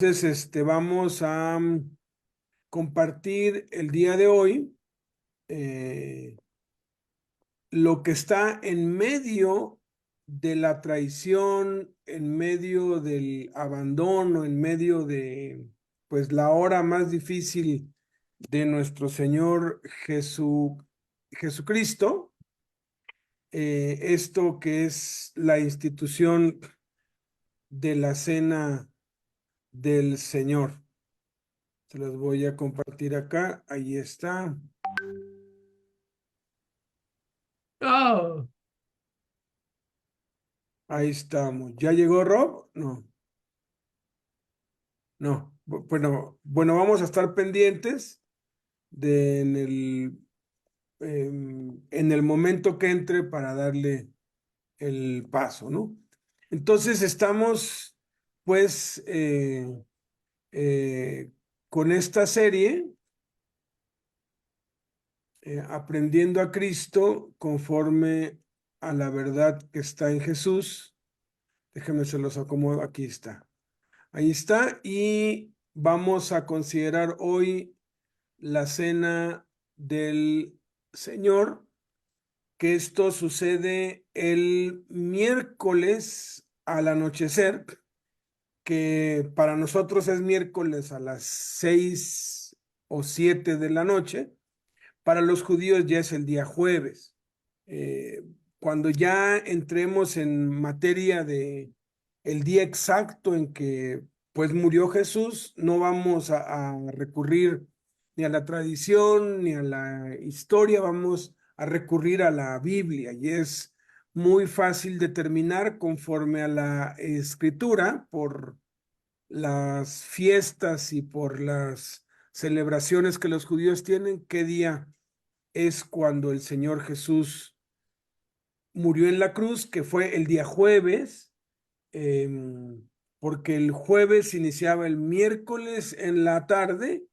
Entonces, vamos a compartir el día de hoy eh, lo que está en medio de la traición, en medio del abandono, en medio de, pues, la hora más difícil de nuestro Señor Jesucristo. Esto que es la institución de la cena del Señor. Se los voy a compartir acá. Ahí está. Oh, Ahí estamos. ¿Ya llegó Rob? No, no. Bueno, vamos a estar pendientes de en el momento que entre para darle el paso, ¿no? Entonces estamos, pues, eh, con esta serie, aprendiendo a Cristo conforme a la verdad que está en Jesús. Déjenme se los acomodo. Aquí está. Ahí está. Y vamos a considerar hoy la cena del Señor, que esto sucede el miércoles al anochecer, que para nosotros es miércoles a las 6 o 7 de la noche. Para los judíos ya es el día jueves. Eh, Cuando ya entremos en materia de el día exacto en que pues murió Jesús, no vamos a recurrir ni a la tradición ni a la historia, vamos a recurrir a la Biblia, y es muy fácil determinar conforme a la escritura por las fiestas y por las celebraciones que los judíos tienen, qué día es cuando el Señor Jesús murió en la cruz, que fue el día jueves, eh, porque el jueves iniciaba el miércoles en la tarde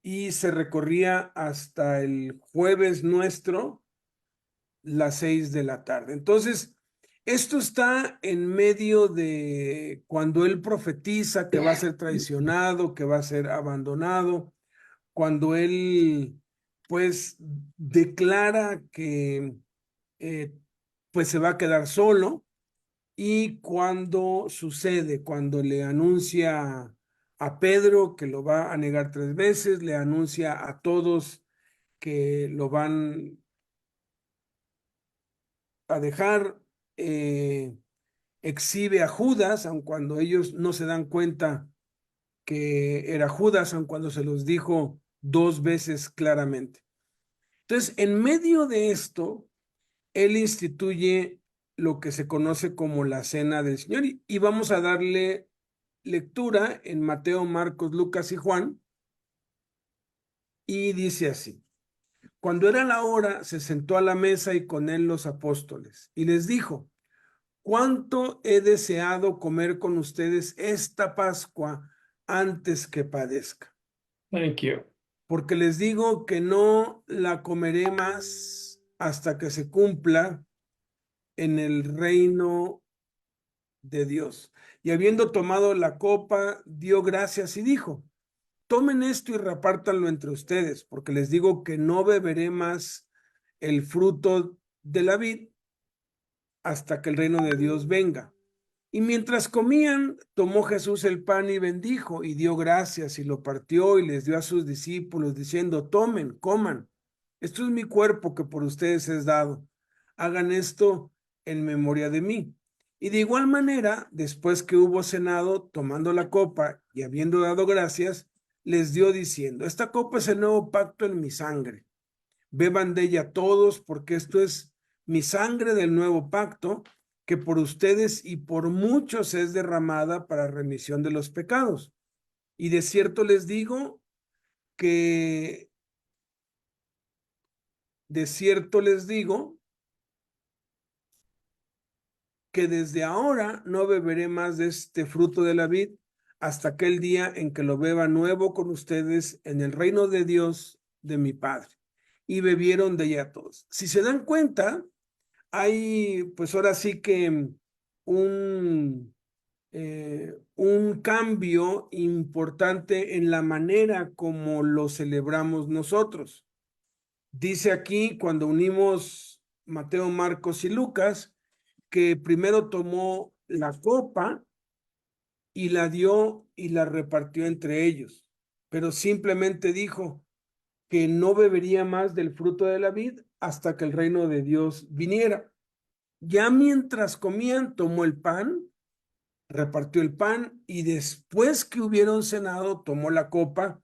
y se recorría hasta el jueves nuestro, las 6 de la tarde. Entonces, esto está en medio de cuando él profetiza que va a ser traicionado, que va a ser abandonado, cuando él pues declara que eh, pues se va a quedar solo, y cuando sucede, cuando le anuncia a Pedro que lo va a negar 3 veces, le anuncia a todos que lo van a dejar, eh, exhibe a Judas, aun cuando ellos no se dan cuenta que era Judas, aun cuando se los dijo 2 veces claramente. Entonces, en medio de esto, él instituye lo que se conoce como la Cena del Señor, y vamos a darle lectura en Mateo, Marcos, Lucas y Juan, y dice así: Cuando era la hora, se sentó a la mesa y con él los apóstoles, y les dijo: cuánto he deseado comer con ustedes esta Pascua antes que padezca, thank you. porque les digo que no la comeré más hasta que se cumpla en el reino de Dios. Y habiendo tomado la copa, dio gracias y dijo: tomen esto y repártanlo entre ustedes, porque les digo que no beberé más el fruto de la vid hasta que el reino de Dios venga. Y mientras comían, tomó Jesús el pan y bendijo, y dio gracias, y lo partió y les dio a sus discípulos, diciendo: tomen, coman, esto es mi cuerpo que por ustedes es dado. Hagan esto en memoria de mí. Y de igual manera, después que hubo cenado, tomando la copa y habiendo dado gracias, les dio diciendo: esta copa es el nuevo pacto en mi sangre. Beban de ella todos, porque esto es mi sangre del nuevo pacto, que por ustedes y por muchos es derramada para remisión de los pecados. Y de cierto les digo que, de cierto les digo que desde ahora no beberé más de este fruto de la vid hasta aquel día en que lo beba nuevo con ustedes en el reino de Dios de mi Padre. Y bebieron de ella todos. Si se dan cuenta, hay pues ahora sí que un un cambio importante en la manera como lo celebramos nosotros. Dice aquí, cuando unimos Mateo, Marcos y Lucas, que primero tomó la copa y la dio y la repartió entre ellos, pero simplemente dijo que no bebería más del fruto de la vid hasta que el reino de Dios viniera. Ya mientras comían, tomó el pan, repartió el pan y después que hubieron cenado, tomó la copa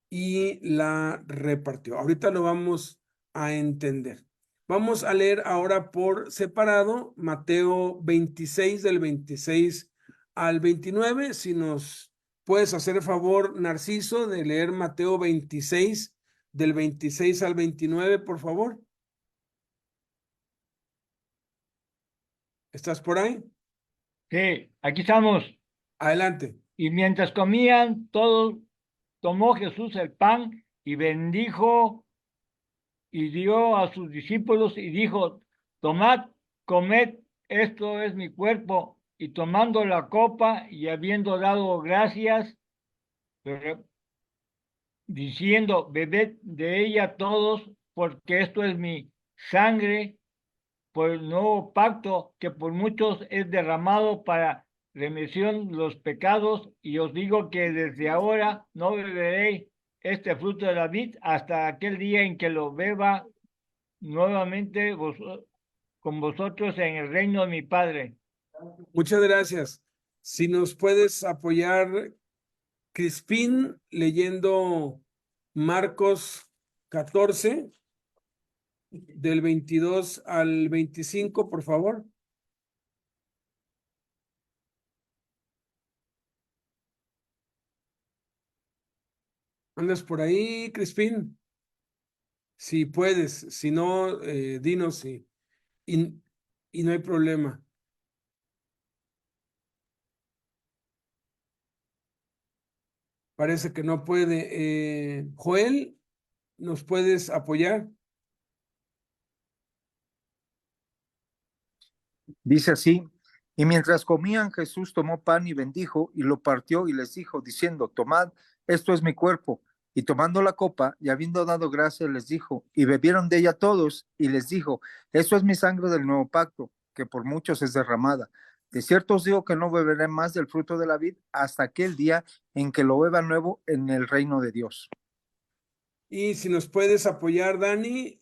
y la repartió. Ahorita lo vamos a entender. Vamos a leer ahora por separado Mateo 26 del 26 al 29. Si nos puedes hacer el favor, Narciso, de leer Mateo 26 del 26 al 29, por favor. ¿Estás por ahí? Sí, aquí estamos. Adelante. Y mientras comían, todos tomó Jesús el pan y bendijo y dio a sus discípulos y dijo: tomad, comed, esto es mi cuerpo. Y tomando la copa y habiendo dado gracias, diciendo: bebed de ella todos, porque esto es mi sangre por el nuevo pacto, que por muchos es derramado para remisión de los pecados. Y os digo que desde ahora no beberéis este fruto de la vid hasta aquel día en que lo beba nuevamente con vosotros en el reino de mi Padre. Muchas gracias. Si nos puedes apoyar, Crispín, leyendo Marcos 14, del 22 al 25, por favor. ¿Andas por ahí, Crispín? Si puedes, si no, dinos y, y no hay problema. Parece que no puede. Joel, ¿nos puedes apoyar? Dice así: y mientras comían, Jesús tomó pan y bendijo y lo partió y les dijo, diciendo: tomad, esto es mi cuerpo. Y tomando la copa y habiendo dado gracias, les dijo, y bebieron de ella todos, y les dijo: esto es mi sangre del nuevo pacto, que por muchos es derramada. De cierto os digo que no beberé más del fruto de la vid hasta aquel día en que lo beba nuevo en el reino de Dios. Y si nos puedes apoyar, Dani,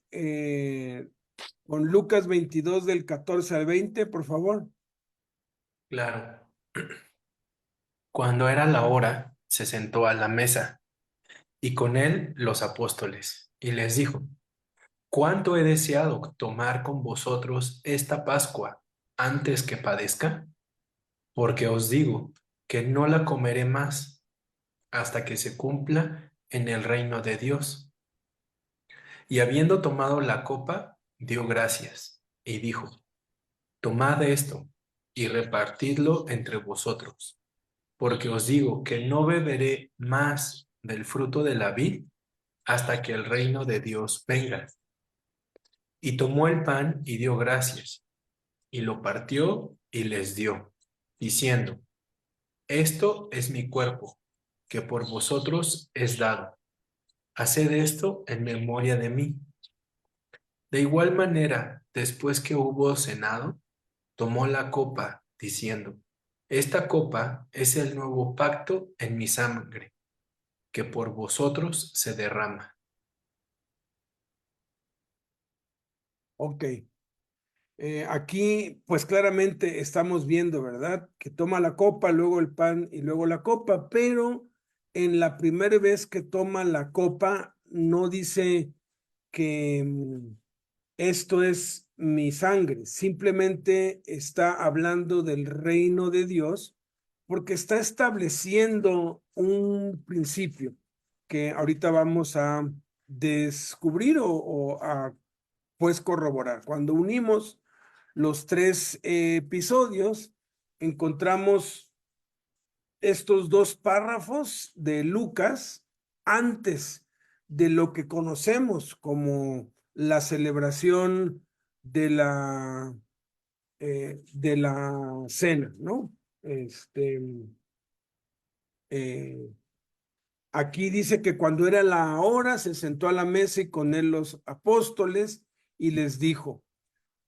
con Lucas 22 del 14 al 20, por favor. Claro. Cuando era la hora, se sentó a la mesa, y con él los apóstoles, y les dijo: ¿cuánto he deseado tomar con vosotros esta Pascua antes que padezca? Porque os digo que no la comeré más hasta que se cumpla en el reino de Dios. Y habiendo tomado la copa, dio gracias, y dijo: tomad esto, y repartidlo entre vosotros, porque os digo que no beberé más del fruto de la vid hasta que el reino de Dios venga. Y tomó el pan y dio gracias, y lo partió y les dio, diciendo: esto es mi cuerpo, que por vosotros es dado. Haced esto en memoria de mí. De igual manera, después que hubo cenado, tomó la copa, diciendo: esta copa es el nuevo pacto en mi sangre, que por vosotros se derrama. Ok. Aquí, pues claramente estamos viendo, ¿verdad? Que toma la copa, luego el pan y luego la copa, pero en la primera vez que toma la copa, no dice que esto es mi sangre, simplemente está hablando del reino de Dios, porque está estableciendo un principio que ahorita vamos a descubrir o a pues corroborar. Cuando unimos los tres episodios, encontramos estos dos párrafos de Lucas antes de lo que conocemos como la celebración de la cena, ¿no? Este, aquí dice que cuando era la hora se sentó a la mesa y con él los apóstoles y les dijo: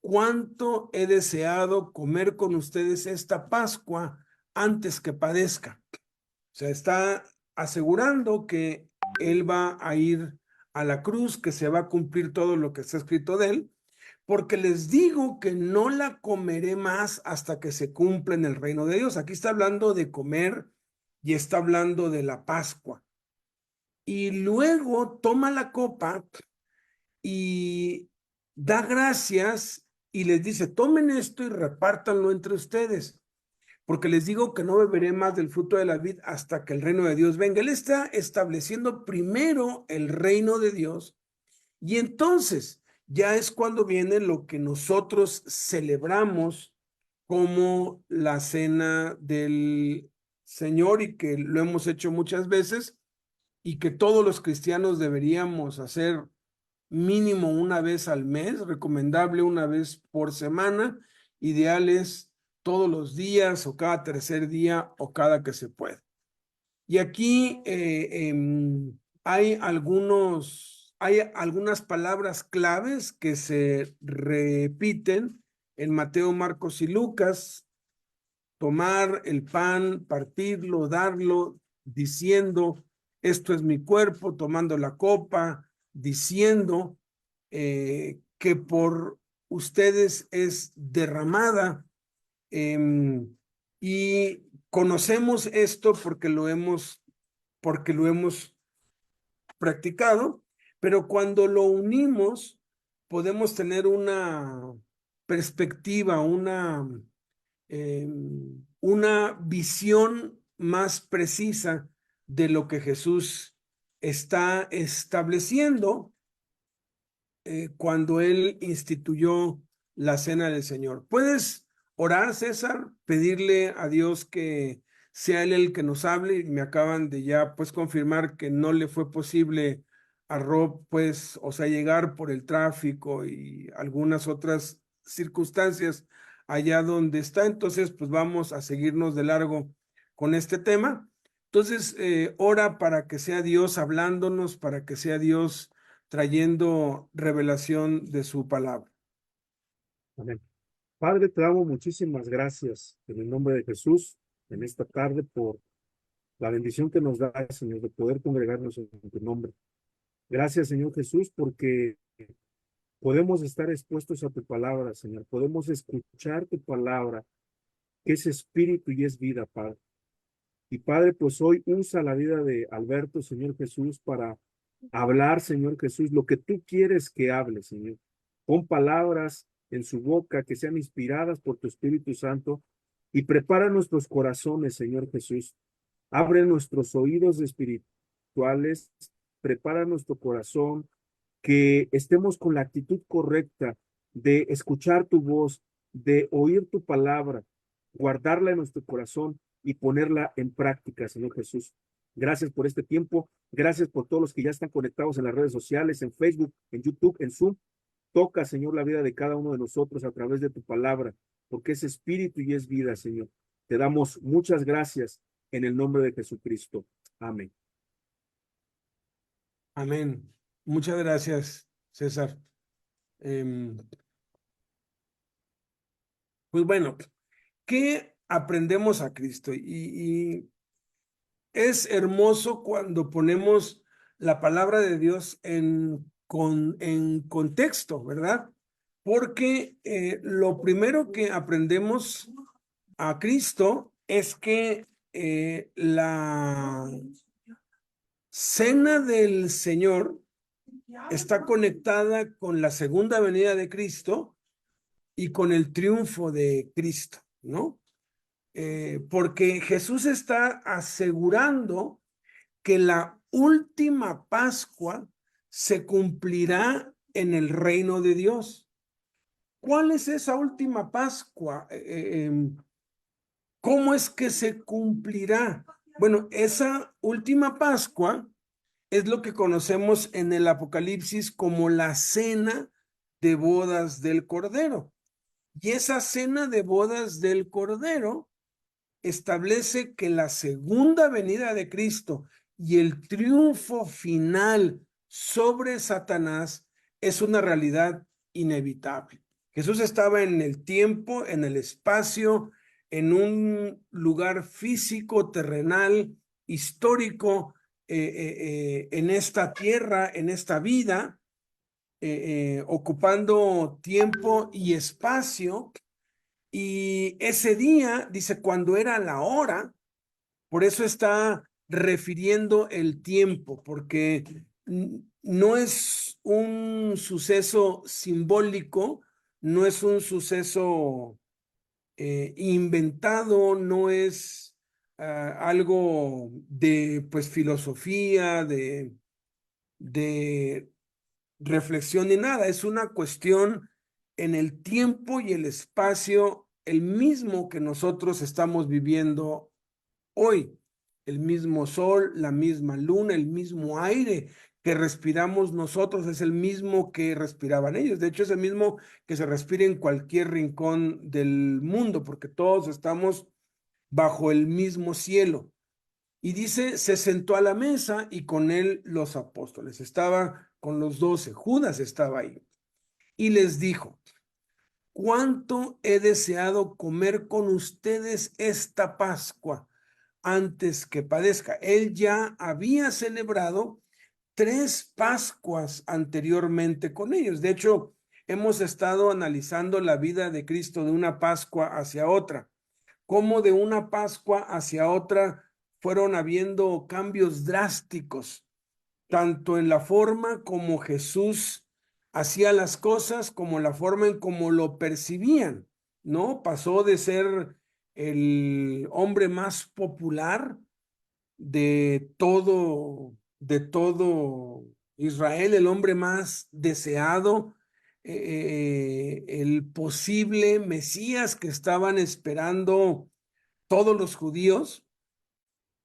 cuánto he deseado comer con ustedes esta Pascua antes que padezca. O sea, está asegurando que él va a ir a la cruz, que se va a cumplir todo lo que está escrito de él, porque les digo que no la comeré más hasta que se cumpla en el reino de Dios. Aquí está hablando de comer y está hablando de la Pascua. Y luego toma la copa y da gracias y les dice: tomen esto y repártanlo entre ustedes, porque les digo que no beberé más del fruto de la vid hasta que el reino de Dios venga. Él está estableciendo primero el reino de Dios, y entonces ya es cuando viene lo que nosotros celebramos como la cena del Señor, y que lo hemos hecho muchas veces y que todos los cristianos deberíamos hacer mínimo una vez al mes, recomendable una vez por semana, ideal es todos los días o cada tercer día o cada que se pueda. Y aquí hay algunas palabras claves que se repiten en Mateo, Marcos y Lucas: tomar el pan, partirlo, darlo, diciendo: esto es mi cuerpo; tomando la copa, diciendo que por ustedes es derramada. Y conocemos esto porque lo hemos practicado, pero cuando lo unimos podemos tener una perspectiva, una visión más precisa de lo que Jesús está estableciendo cuando él instituyó la cena del Señor. ¿Puedes orar, César? Pedirle a Dios que sea él el que nos hable. Y me acaban de ya pues confirmar que no le fue posible a Rob, pues, o sea, llegar por el tráfico y algunas otras circunstancias allá donde está. Entonces, pues vamos a seguirnos de largo con este tema. Entonces, ora para que sea Dios hablándonos, para que sea Dios trayendo revelación de su palabra. Amén. Padre, te damos muchísimas gracias en el nombre de Jesús en esta tarde por la bendición que nos da, Señor, de poder congregarnos en tu nombre. Gracias, Señor Jesús, porque podemos estar expuestos a tu palabra, Señor. Podemos escuchar tu palabra, que es espíritu y es vida, Padre. Y Padre, pues hoy usa la vida de Alberto, Señor Jesús, para hablar, Señor Jesús, lo que tú quieres que hable, Señor. Pon palabras en su boca que sean inspiradas por tu Espíritu Santo y prepara nuestros corazones, Señor Jesús. Abre nuestros oídos espirituales, prepara nuestro corazón, que estemos con la actitud correcta de escuchar tu voz, de oír tu palabra, guardarla en nuestro corazón y ponerla en práctica, Señor Jesús. Gracias por este tiempo. Gracias por todos los que ya están conectados en las redes sociales, en Facebook, en YouTube, en Zoom. Toca, Señor, la vida de cada uno de nosotros a través de tu palabra, porque es espíritu y es vida, Señor. Te damos muchas gracias en el nombre de Jesucristo. Amén. Amén. Muchas gracias, César. Pues bueno, ¿qué aprendemos a Cristo? Y es hermoso cuando ponemos la palabra de Dios en contexto, ¿verdad? Porque lo primero que aprendemos a Cristo es que la cena del Señor está conectada con la segunda venida de Cristo y con el triunfo de Cristo, ¿no? Porque Jesús está asegurando que la última Pascua se cumplirá en el reino de Dios. ¿Cuál es esa última Pascua? ¿Cómo es que se cumplirá? Bueno, esa última Pascua es lo que conocemos en el Apocalipsis como la cena de bodas del Cordero. Y esa cena de bodas del Cordero establece que la segunda venida de Cristo y el triunfo final sobre Satanás es una realidad inevitable. Jesús estaba en el tiempo, en el espacio, en un lugar físico, terrenal, histórico, en esta tierra, en esta vida, ocupando tiempo y espacio. Y ese día, dice, cuando era la hora, por eso está refiriendo el tiempo, porque no es un suceso simbólico, no es un suceso inventado, no es algo de pues filosofía, de reflexión ni nada, es una cuestión en el tiempo y el espacio, el mismo que nosotros estamos viviendo hoy, el mismo sol, la misma luna, el mismo aire que respiramos nosotros es el mismo que respiraban ellos. De hecho, es el mismo que se respira en cualquier rincón del mundo, porque todos estamos bajo el mismo cielo. Y dice, se sentó a la mesa y con él los apóstoles. Estaba con los 12, Judas estaba ahí. Y les dijo, ¿cuánto he deseado comer con ustedes esta Pascua antes que padezca? Él ya había celebrado 3 Pascuas anteriormente con ellos. De hecho, hemos estado analizando la vida de Cristo de una Pascua hacia otra, cómo de una Pascua hacia otra fueron habiendo cambios drásticos, tanto en la forma como Jesús hacía las cosas, como la forma en cómo lo percibían, ¿no? Pasó de ser el hombre más popular de todo Israel, el hombre más deseado, el posible Mesías que estaban esperando todos los judíos,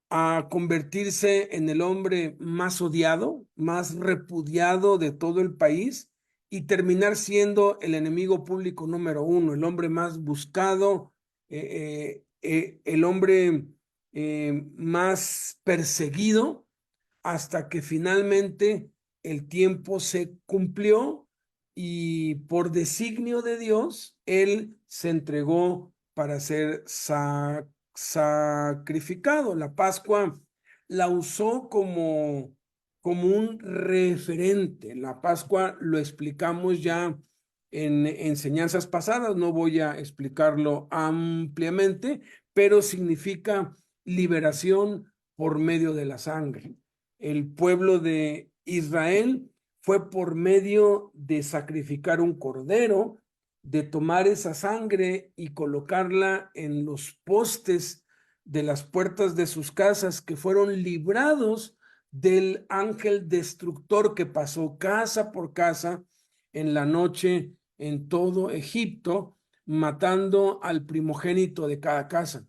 a convertirse en el hombre más odiado, más repudiado de todo el país y terminar siendo el enemigo público número 1, el hombre más buscado, el hombre más perseguido, hasta que finalmente el tiempo se cumplió y por designio de Dios, él se entregó para ser sacrificado. La Pascua la usó como un referente. La Pascua lo explicamos ya en enseñanzas pasadas, no voy a explicarlo ampliamente, pero significa liberación por medio de la sangre. El pueblo de Israel fue por medio de sacrificar un cordero, de tomar esa sangre y colocarla en los postes de las puertas de sus casas, que fueron librados del ángel destructor que pasó casa por casa en la noche en todo Egipto, matando al primogénito de cada casa.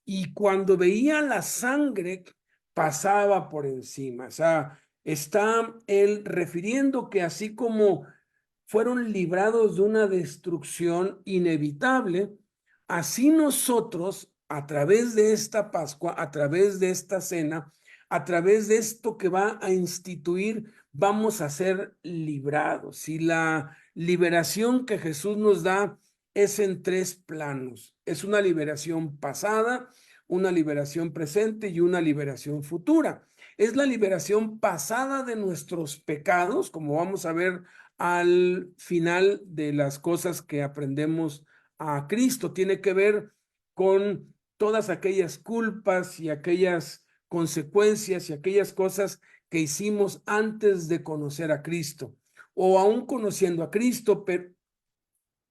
Y cuando veía la sangre, pasaba por encima. O sea, está él refiriendo que así como fueron librados de una destrucción inevitable, así nosotros, a través de esta Pascua, a través de esta cena, a través de esto que va a instituir, vamos a ser librados. Y la liberación que Jesús nos da es en 3 planos. Es una liberación pasada, una liberación presente y una liberación futura. Es la liberación pasada de nuestros pecados, como vamos a ver al final de las cosas que aprendemos a Cristo. Tiene que ver con todas aquellas culpas y aquellas consecuencias y aquellas cosas que hicimos antes de conocer a Cristo, o aún conociendo a Cristo, pero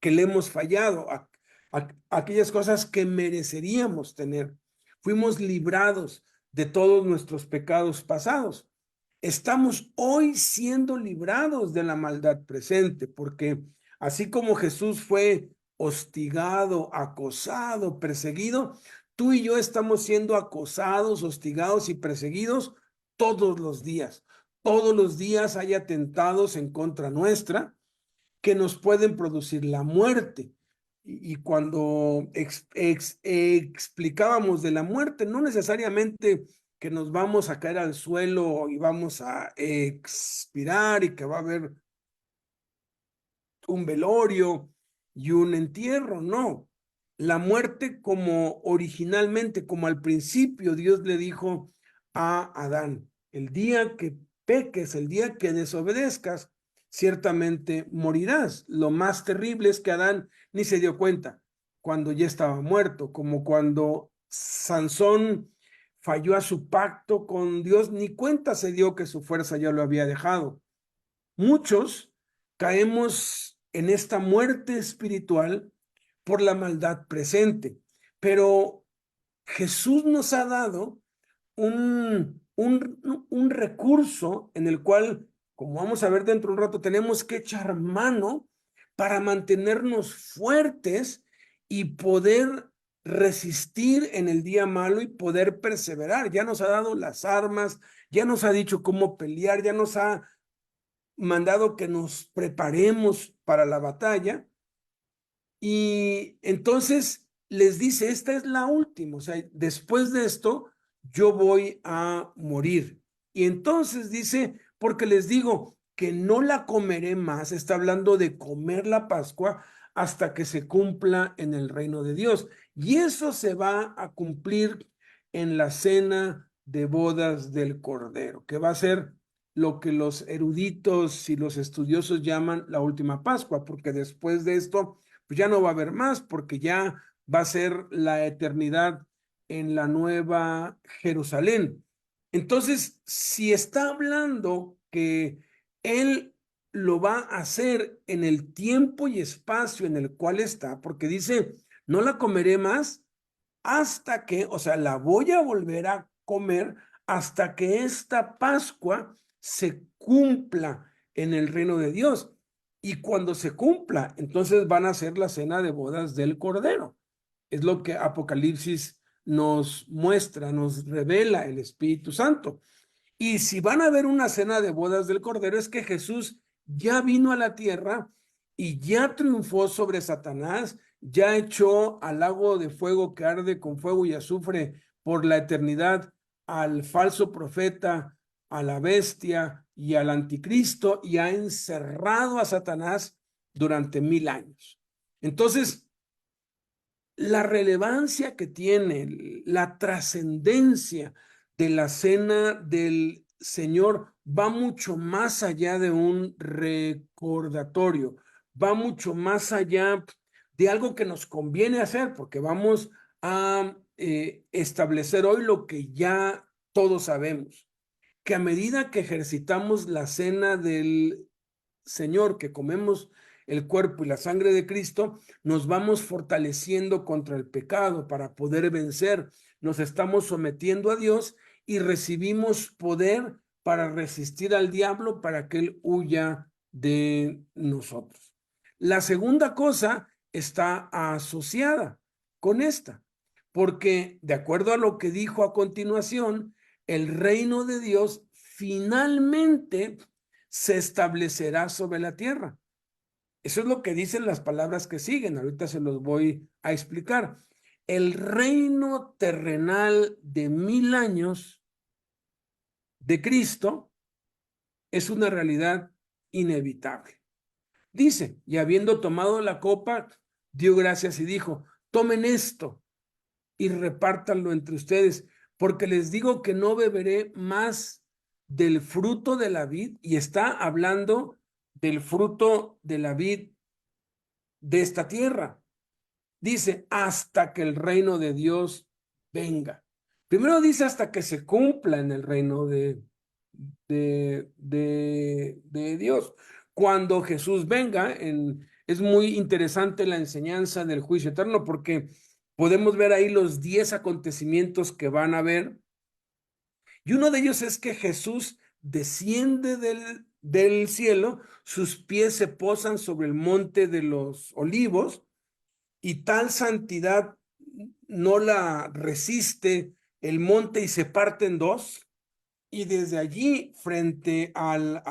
que le hemos fallado, aquellas cosas que mereceríamos tener. Fuimos librados de todos nuestros pecados pasados. Estamos hoy siendo librados de la maldad presente, porque así como Jesús fue hostigado, acosado, perseguido, tú y yo estamos siendo acosados, hostigados y perseguidos todos los días. Todos los días hay atentados en contra nuestra que nos pueden producir la muerte, Y cuando explicábamos de la muerte, no necesariamente que nos vamos a caer al suelo y vamos a expirar y que va a haber un velorio y un entierro, no. La muerte como originalmente, como al principio Dios le dijo a Adán, el día que peques, el día que desobedezcas, ciertamente morirás. Lo más terrible es que Adán ni se dio cuenta cuando ya estaba muerto, como cuando Sansón falló a su pacto con Dios, ni cuenta se dio que su fuerza ya lo había dejado. Muchos caemos en esta muerte espiritual por la maldad presente, pero Jesús nos ha dado un recurso en el cual, como vamos a ver dentro de un rato, tenemos que echar mano para mantenernos fuertes y poder resistir en el día malo y poder perseverar. Ya nos ha dado las armas, ya nos ha dicho cómo pelear, ya nos ha mandado que nos preparemos para la batalla. Y entonces les dice, esta es la última, o sea, después de esto yo voy a morir. Y entonces dice, porque les digo que no la comeré más, está hablando de comer la Pascua hasta que se cumpla en el reino de Dios. Y eso se va a cumplir en la cena de bodas del Cordero, que va a ser lo que los eruditos y los estudiosos llaman la última Pascua, porque después de esto pues ya no va a haber más, porque ya va a ser la eternidad en la nueva Jerusalén. Entonces, si está hablando que Él lo va a hacer en el tiempo y espacio en el cual está, porque dice, no la comeré más hasta que, o sea, la voy a volver a comer hasta que esta Pascua se cumpla en el reino de Dios. Y cuando se cumpla, entonces van a ser la cena de bodas del Cordero. Es lo que Apocalipsis nos muestra, nos revela el Espíritu Santo. Y si van a ver una cena de bodas del Cordero, es que Jesús ya vino a la tierra y ya triunfó sobre Satanás, ya echó al lago de fuego que arde con fuego y azufre por la eternidad al falso profeta, a la bestia y al anticristo, y ha encerrado a Satanás durante 1000 años. Entonces, la relevancia que tiene, la trascendencia de la cena del Señor va mucho más allá de un recordatorio, va mucho más allá de algo que nos conviene hacer, porque vamos a establecer hoy lo que ya todos sabemos, que a medida que ejercitamos la cena del Señor, que comemos el cuerpo y la sangre de Cristo, nos vamos fortaleciendo contra el pecado para poder vencer. Nos estamos sometiendo a Dios y recibimos poder para resistir al diablo para que él huya de nosotros. La segunda cosa está asociada con esta, porque de acuerdo a lo que dijo a continuación, el reino de Dios finalmente se establecerá sobre la tierra. Eso es lo que dicen las palabras que siguen. Ahorita se los voy a explicar. El reino terrenal de 1000 años de Cristo es una realidad inevitable. Dice, y habiendo tomado la copa, dio gracias y dijo, tomen esto y repártanlo entre ustedes, porque les digo que no beberé más del fruto de la vid, y está hablando del fruto de la vid de esta tierra. Dice, hasta que el reino de Dios venga. Primero dice hasta que se cumpla en el reino de Dios. Cuando Jesús venga, es muy interesante la enseñanza del juicio eterno, porque podemos ver ahí los 10 acontecimientos que van a haber. Y uno de ellos es que Jesús desciende del cielo, sus pies se posan sobre el monte de los olivos, y tal santidad no la resiste el monte y se parte en dos, y desde allí frente al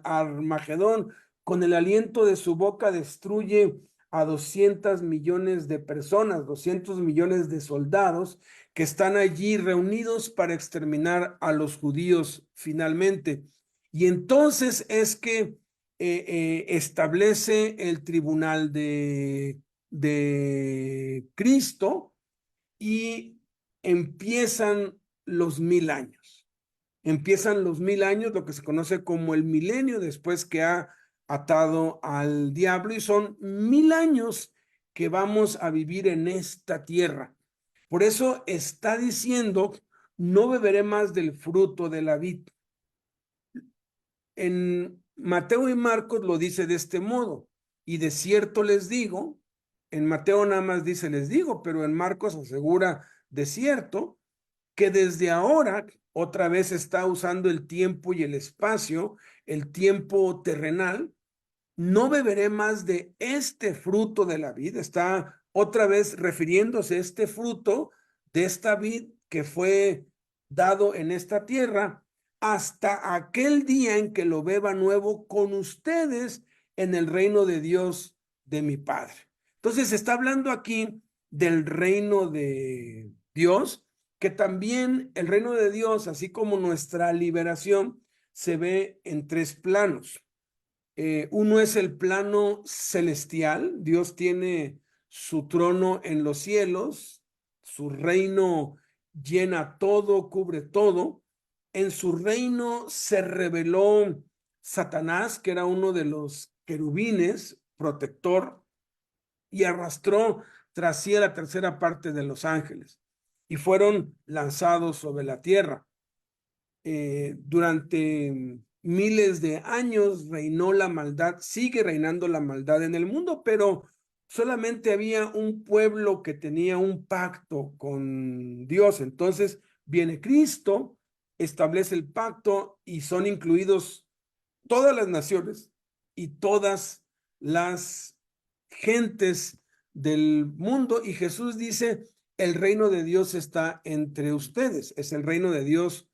Armagedón, con el aliento de su boca destruye a 200 millones de personas, 200 millones de soldados que están allí reunidos para exterminar a los judíos finalmente. Y entonces es que establece el tribunal de Cristo y empiezan los 1000 años. Empiezan los 1000 años, lo que se conoce como el milenio, después que ha atado al diablo, y son 1000 años que vamos a vivir en esta tierra. Por eso está diciendo, no beberé más del fruto de la vid. En Mateo y Marcos lo dice de este modo, y de cierto les digo, en Mateo nada más dice les digo, pero en Marcos asegura de cierto, que desde ahora otra vez está usando el tiempo y el espacio, el tiempo terrenal. No beberé más de este fruto de la vid. Está otra vez refiriéndose a este fruto de esta vid que fue dado en esta tierra hasta aquel día en que lo beba nuevo con ustedes en el reino de Dios de mi Padre. Entonces está hablando aquí del reino de Dios, que también el reino de Dios, así como nuestra liberación, se ve en tres planos. Uno es el plano celestial. Dios tiene su trono en los cielos, su reino llena todo, cubre todo. En su reino se reveló Satanás, que era uno de los querubines, protector, y arrastró tras sí a la tercera parte de los ángeles, y fueron lanzados sobre la tierra. Durante miles de años reinó la maldad, sigue reinando la maldad en el mundo, pero solamente había un pueblo que tenía un pacto con Dios. Entonces viene Cristo, establece el pacto y son incluidos todas las naciones y todas las gentes del mundo. Y Jesús dice, el reino de Dios está entre ustedes. Es el reino de Dios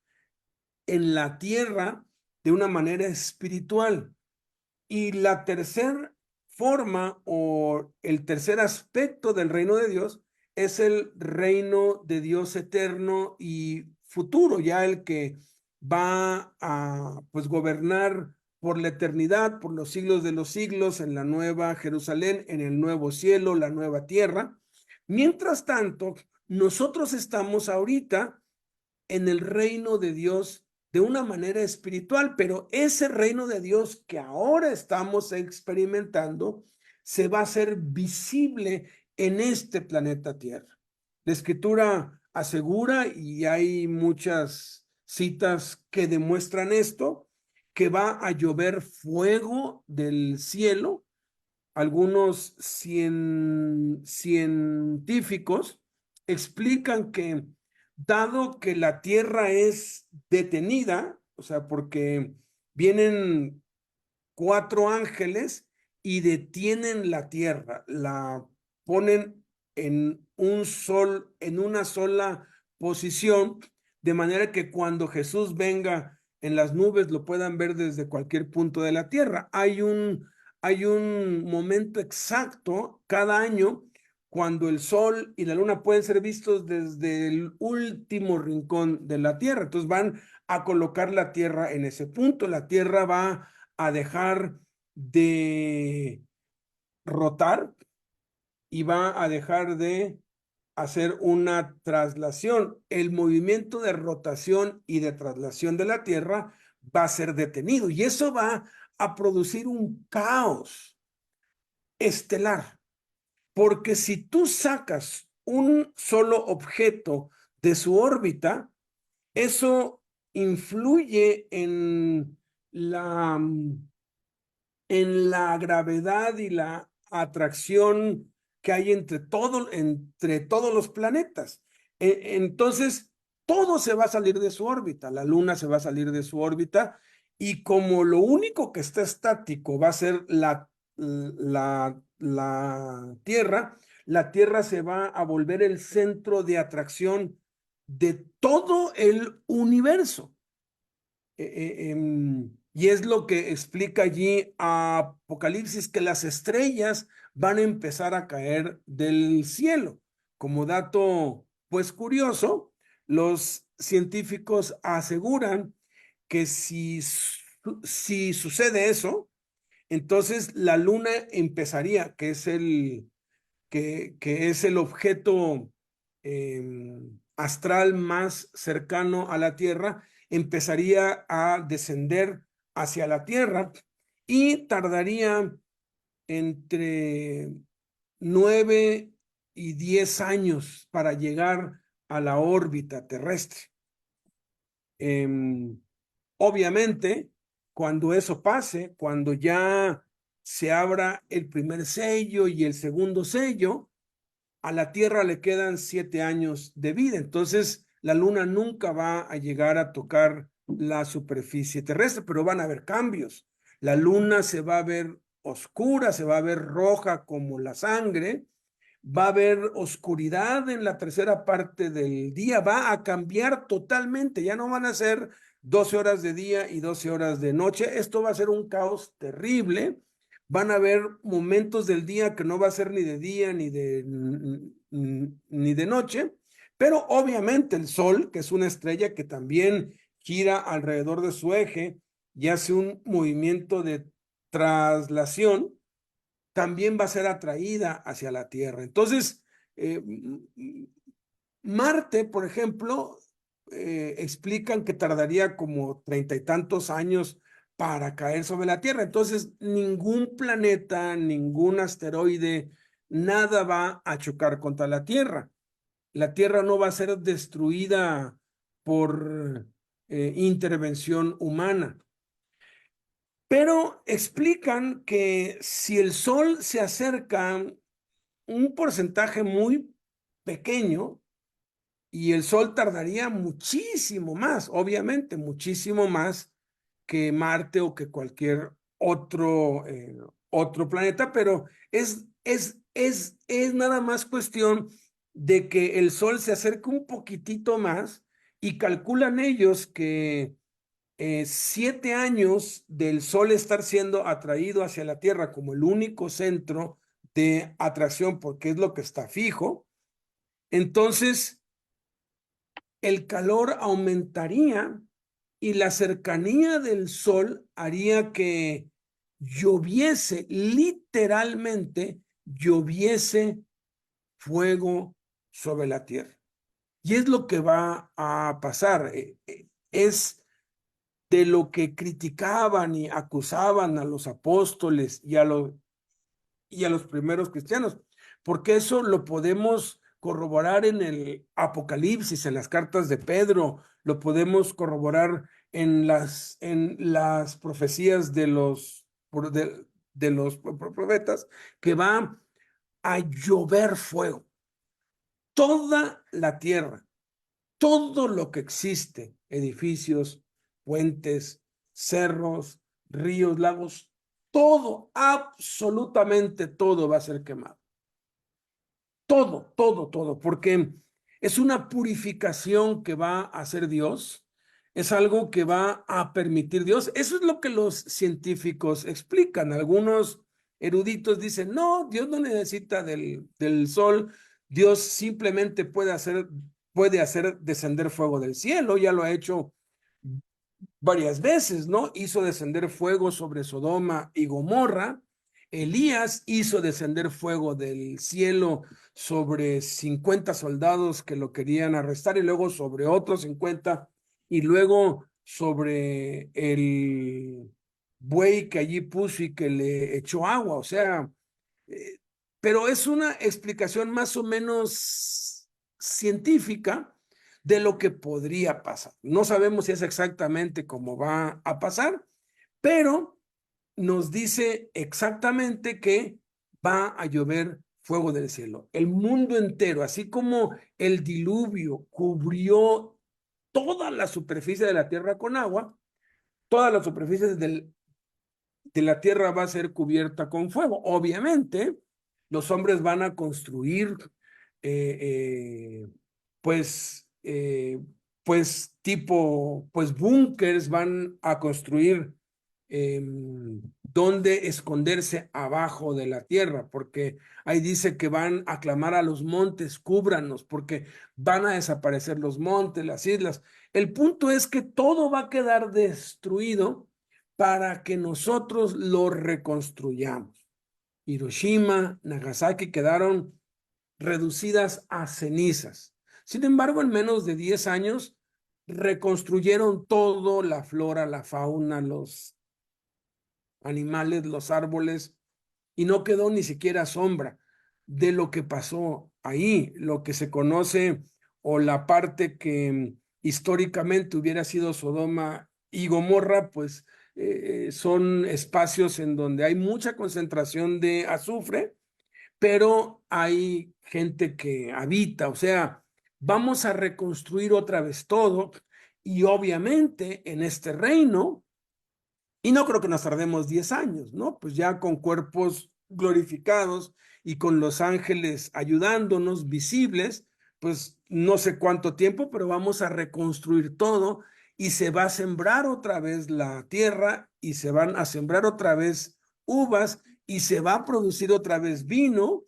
en la tierra de una manera espiritual. Y la tercera forma o el tercer aspecto del reino de Dios es el reino de Dios eterno y futuro, ya el que va a pues gobernar por la eternidad, por los siglos de los siglos, en la nueva Jerusalén, en el nuevo cielo, la nueva tierra. Mientras tanto, nosotros estamos ahorita en el reino de Dios de una manera espiritual, pero ese reino de Dios que ahora estamos experimentando se va a hacer visible en este planeta Tierra. La Escritura asegura, y hay muchas citas que demuestran esto, que va a llover fuego del cielo. Algunos científicos explican que dado que la Tierra es detenida, o sea, porque vienen 4 ángeles y detienen la Tierra, la ponen en una sola posición, de manera que cuando Jesús venga en las nubes lo puedan ver desde cualquier punto de la Tierra. Hay un momento exacto cada año cuando el sol y la luna pueden ser vistos desde el último rincón de la Tierra. Entonces van a colocar la Tierra en ese punto. La Tierra va a dejar de rotar y va a dejar de hacer una traslación. El movimiento de rotación y de traslación de la Tierra va a ser detenido y eso va a producir un caos estelar. Porque si tú sacas un solo objeto de su órbita, eso influye en la gravedad y la atracción que hay entre todos los planetas. Entonces, todo se va a salir de su órbita, la luna se va a salir de su órbita, y como lo único que está estático va a ser la Tierra, la Tierra se va a volver el centro de atracción de todo el universo. Y es lo que explica allí Apocalipsis, que las estrellas van a empezar a caer del cielo. Como dato, pues curioso, los científicos aseguran que si sucede eso, entonces la luna empezaría, que es el objeto astral más cercano a la Tierra, empezaría a descender hacia la Tierra y tardaría entre 9 y 10 años para llegar a la órbita terrestre. Obviamente, cuando eso pase, cuando ya se abra el primer sello y el segundo sello, a la Tierra le quedan 7 años de vida. Entonces, la Luna nunca va a llegar a tocar la superficie terrestre, pero van a haber cambios. La Luna se va a ver oscura, se va a ver roja como la sangre, va a haber oscuridad en la tercera parte del día, va a cambiar totalmente, ya no van a ser 12 horas de día y 12 horas de noche, esto va a ser un caos terrible, van a haber momentos del día que no va a ser ni de día ni de noche, pero obviamente el Sol, que es una estrella que también gira alrededor de su eje y hace un movimiento de traslación, también va a ser atraída hacia la Tierra. Entonces, Marte, por ejemplo, explican que tardaría como 30 y tantos años para caer sobre la Tierra. Entonces, ningún planeta, ningún asteroide, nada va a chocar contra la Tierra. La Tierra no va a ser destruida por intervención humana. Pero explican que si el Sol se acerca un porcentaje muy pequeño y el Sol tardaría muchísimo más, obviamente, muchísimo más que Marte o que cualquier otro planeta, pero es nada más cuestión de que el Sol se acerque un poquitito más y calculan ellos que 7 años del Sol estar siendo atraído hacia la Tierra como el único centro de atracción, porque es lo que está fijo, entonces el calor aumentaría y la cercanía del Sol haría que lloviese, literalmente lloviese fuego sobre la Tierra. Y es lo que va a pasar. Es de lo que criticaban y acusaban a los apóstoles y a los primeros cristianos, porque eso lo podemos corroborar en el Apocalipsis, en las cartas de Pedro, lo podemos corroborar en las profecías de los profetas, que va a llover fuego. Toda la tierra, todo lo que existe, edificios, puentes, cerros, ríos, lagos, todo, absolutamente todo va a ser quemado. Todo, todo, todo, porque es una purificación que va a hacer Dios, es algo que va a permitir Dios. Eso es lo que los científicos explican. Algunos eruditos dicen, no, Dios no necesita del sol, Dios simplemente puede hacer descender fuego del cielo, ya lo ha hecho varias veces, ¿no? Hizo descender fuego sobre Sodoma y Gomorra. Elías hizo descender fuego del cielo sobre 50 soldados que lo querían arrestar y luego sobre otros 50 y luego sobre el buey que allí puso y que le echó agua. O sea, pero es una explicación más o menos científica de lo que podría pasar. No sabemos si es exactamente cómo va a pasar, pero nos dice exactamente que va a llover fuego del cielo. El mundo entero, así como el diluvio cubrió toda la superficie de la tierra con agua, toda la superficie de la tierra va a ser cubierta con fuego. Obviamente, los hombres van a construir, eh, eh, pues, pues tipo, pues búnkers, van a construir dónde esconderse abajo de la tierra, porque ahí dice que van a clamar a los montes, cúbranos, porque van a desaparecer los montes, las islas. El punto es que todo va a quedar destruido para que nosotros lo reconstruyamos. Hiroshima, Nagasaki quedaron reducidas a cenizas. Sin embargo, en menos de 10 años reconstruyeron todo, la flora, la fauna, los animales, los árboles, y no quedó ni siquiera sombra de lo que pasó ahí, lo que se conoce o la parte que históricamente hubiera sido Sodoma y Gomorra, pues son espacios en donde hay mucha concentración de azufre, pero hay gente que habita, o sea, vamos a reconstruir otra vez todo y obviamente en este reino, y no creo que nos tardemos 10 años, ¿no? Pues ya con cuerpos glorificados y con los ángeles ayudándonos, visibles, pues no sé cuánto tiempo, pero vamos a reconstruir todo y se va a sembrar otra vez la tierra y se van a sembrar otra vez uvas y se va a producir otra vez vino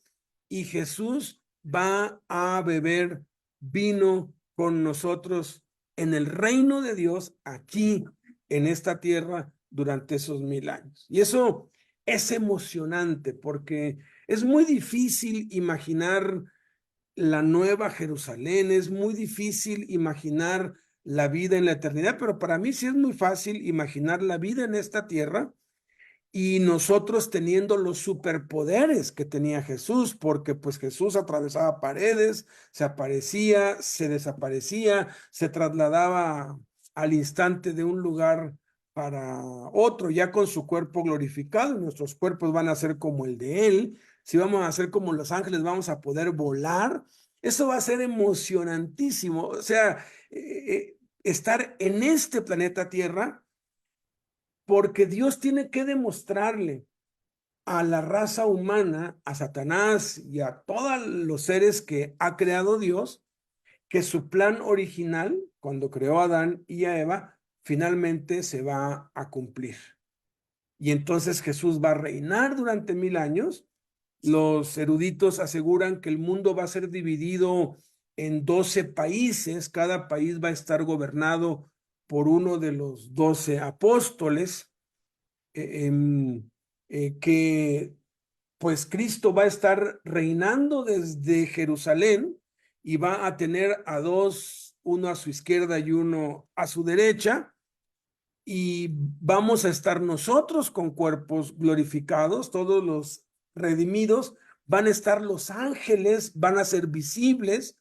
y Jesús va a beber vino con nosotros en el reino de Dios aquí en esta tierra durante esos 1000 años. Y eso es emocionante porque es muy difícil imaginar la nueva Jerusalén, es muy difícil imaginar la vida en la eternidad, pero para mí sí es muy fácil imaginar la vida en esta tierra y nosotros teniendo los superpoderes que tenía Jesús, porque pues Jesús atravesaba paredes, se aparecía, se desaparecía, se trasladaba al instante de un lugar para otro, ya con su cuerpo glorificado. Nuestros cuerpos van a ser como el de Él. Si vamos a ser como los ángeles, vamos a poder volar. Eso va a ser emocionantísimo. O sea, estar en este planeta Tierra, porque Dios tiene que demostrarle a la raza humana, a Satanás y a todos los seres que ha creado Dios, que su plan original, cuando creó a Adán y a Eva, finalmente se va a cumplir. Y entonces Jesús va a reinar durante 1000 años. Los eruditos aseguran que el mundo va a ser dividido en 12 países. Cada país va a estar gobernado por uno de los 12 apóstoles. Que pues Cristo va a estar reinando desde Jerusalén y va a tener a dos, uno a su izquierda y uno a su derecha, y vamos a estar nosotros con cuerpos glorificados, todos los redimidos, van a estar los ángeles, van a ser visibles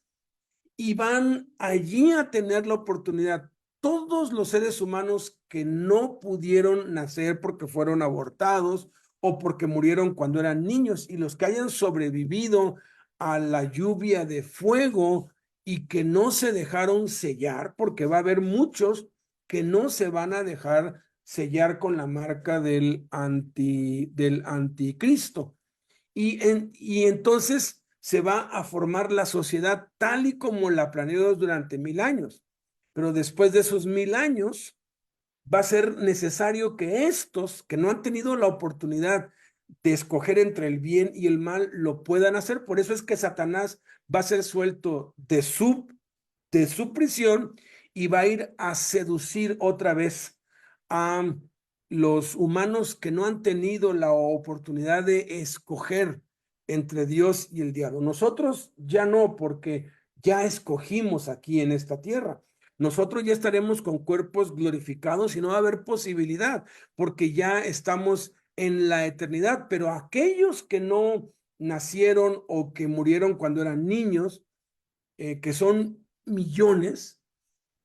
y van allí a tener la oportunidad todos los seres humanos que no pudieron nacer porque fueron abortados o porque murieron cuando eran niños, y los que hayan sobrevivido a la lluvia de fuego y que no se dejaron sellar, porque va a haber muchos que no se van a dejar sellar con la marca del anticristo. Y entonces se va a formar la sociedad tal y como la planeó durante 1000 años. Pero después de esos 1000 años, va a ser necesario que estos que no han tenido la oportunidad de escoger entre el bien y el mal lo puedan hacer. Por eso es que Satanás va a ser suelto de su prisión y va a ir a seducir otra vez a los humanos que no han tenido la oportunidad de escoger entre Dios y el diablo. Nosotros ya no, porque ya escogimos aquí en esta tierra. Nosotros ya estaremos con cuerpos glorificados y no va a haber posibilidad, porque ya estamos en la eternidad. Pero aquellos que no nacieron o que murieron cuando eran niños, que son millones,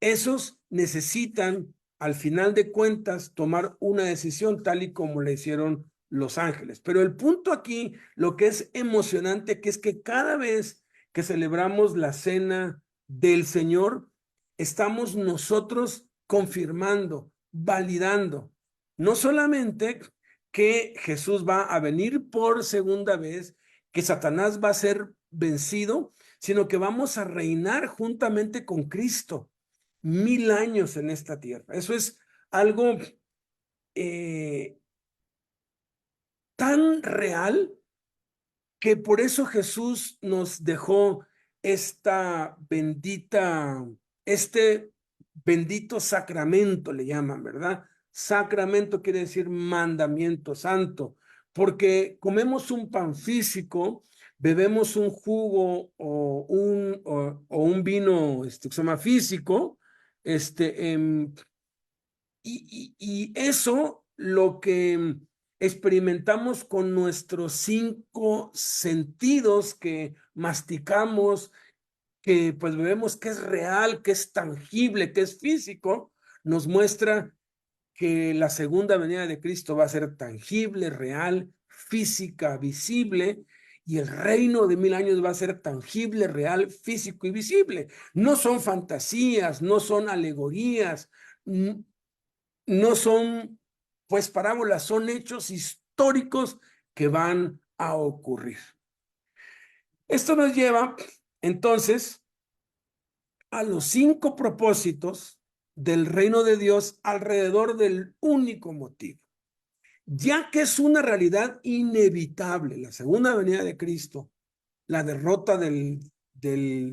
esos necesitan, al final de cuentas, tomar una decisión tal y como le hicieron los ángeles. Pero el punto aquí, lo que es emocionante, que es que cada vez que celebramos la cena del Señor, estamos nosotros confirmando, validando, no solamente que Jesús va a venir por segunda vez, que Satanás va a ser vencido, sino que vamos a reinar juntamente con Cristo 1000 años en esta tierra. Eso es algo tan real que por eso Jesús nos dejó este bendito sacramento, le llaman, ¿verdad? Sacramento quiere decir mandamiento santo, porque comemos un pan físico, bebemos un jugo o un vino que se llama físico, y eso lo que experimentamos con nuestros 5 sentidos que masticamos, que pues vemos que es real, que es tangible, que es físico, nos muestra que la segunda venida de Cristo va a ser tangible, real, física, visible, y el reino de 1000 años va a ser tangible, real, físico y visible. No son fantasías, no son alegorías, no son pues parábolas, son hechos históricos que van a ocurrir. Esto nos lleva entonces a los 5 propósitos del reino de Dios alrededor del único motivo. Ya que es una realidad inevitable, la segunda venida de Cristo, la derrota del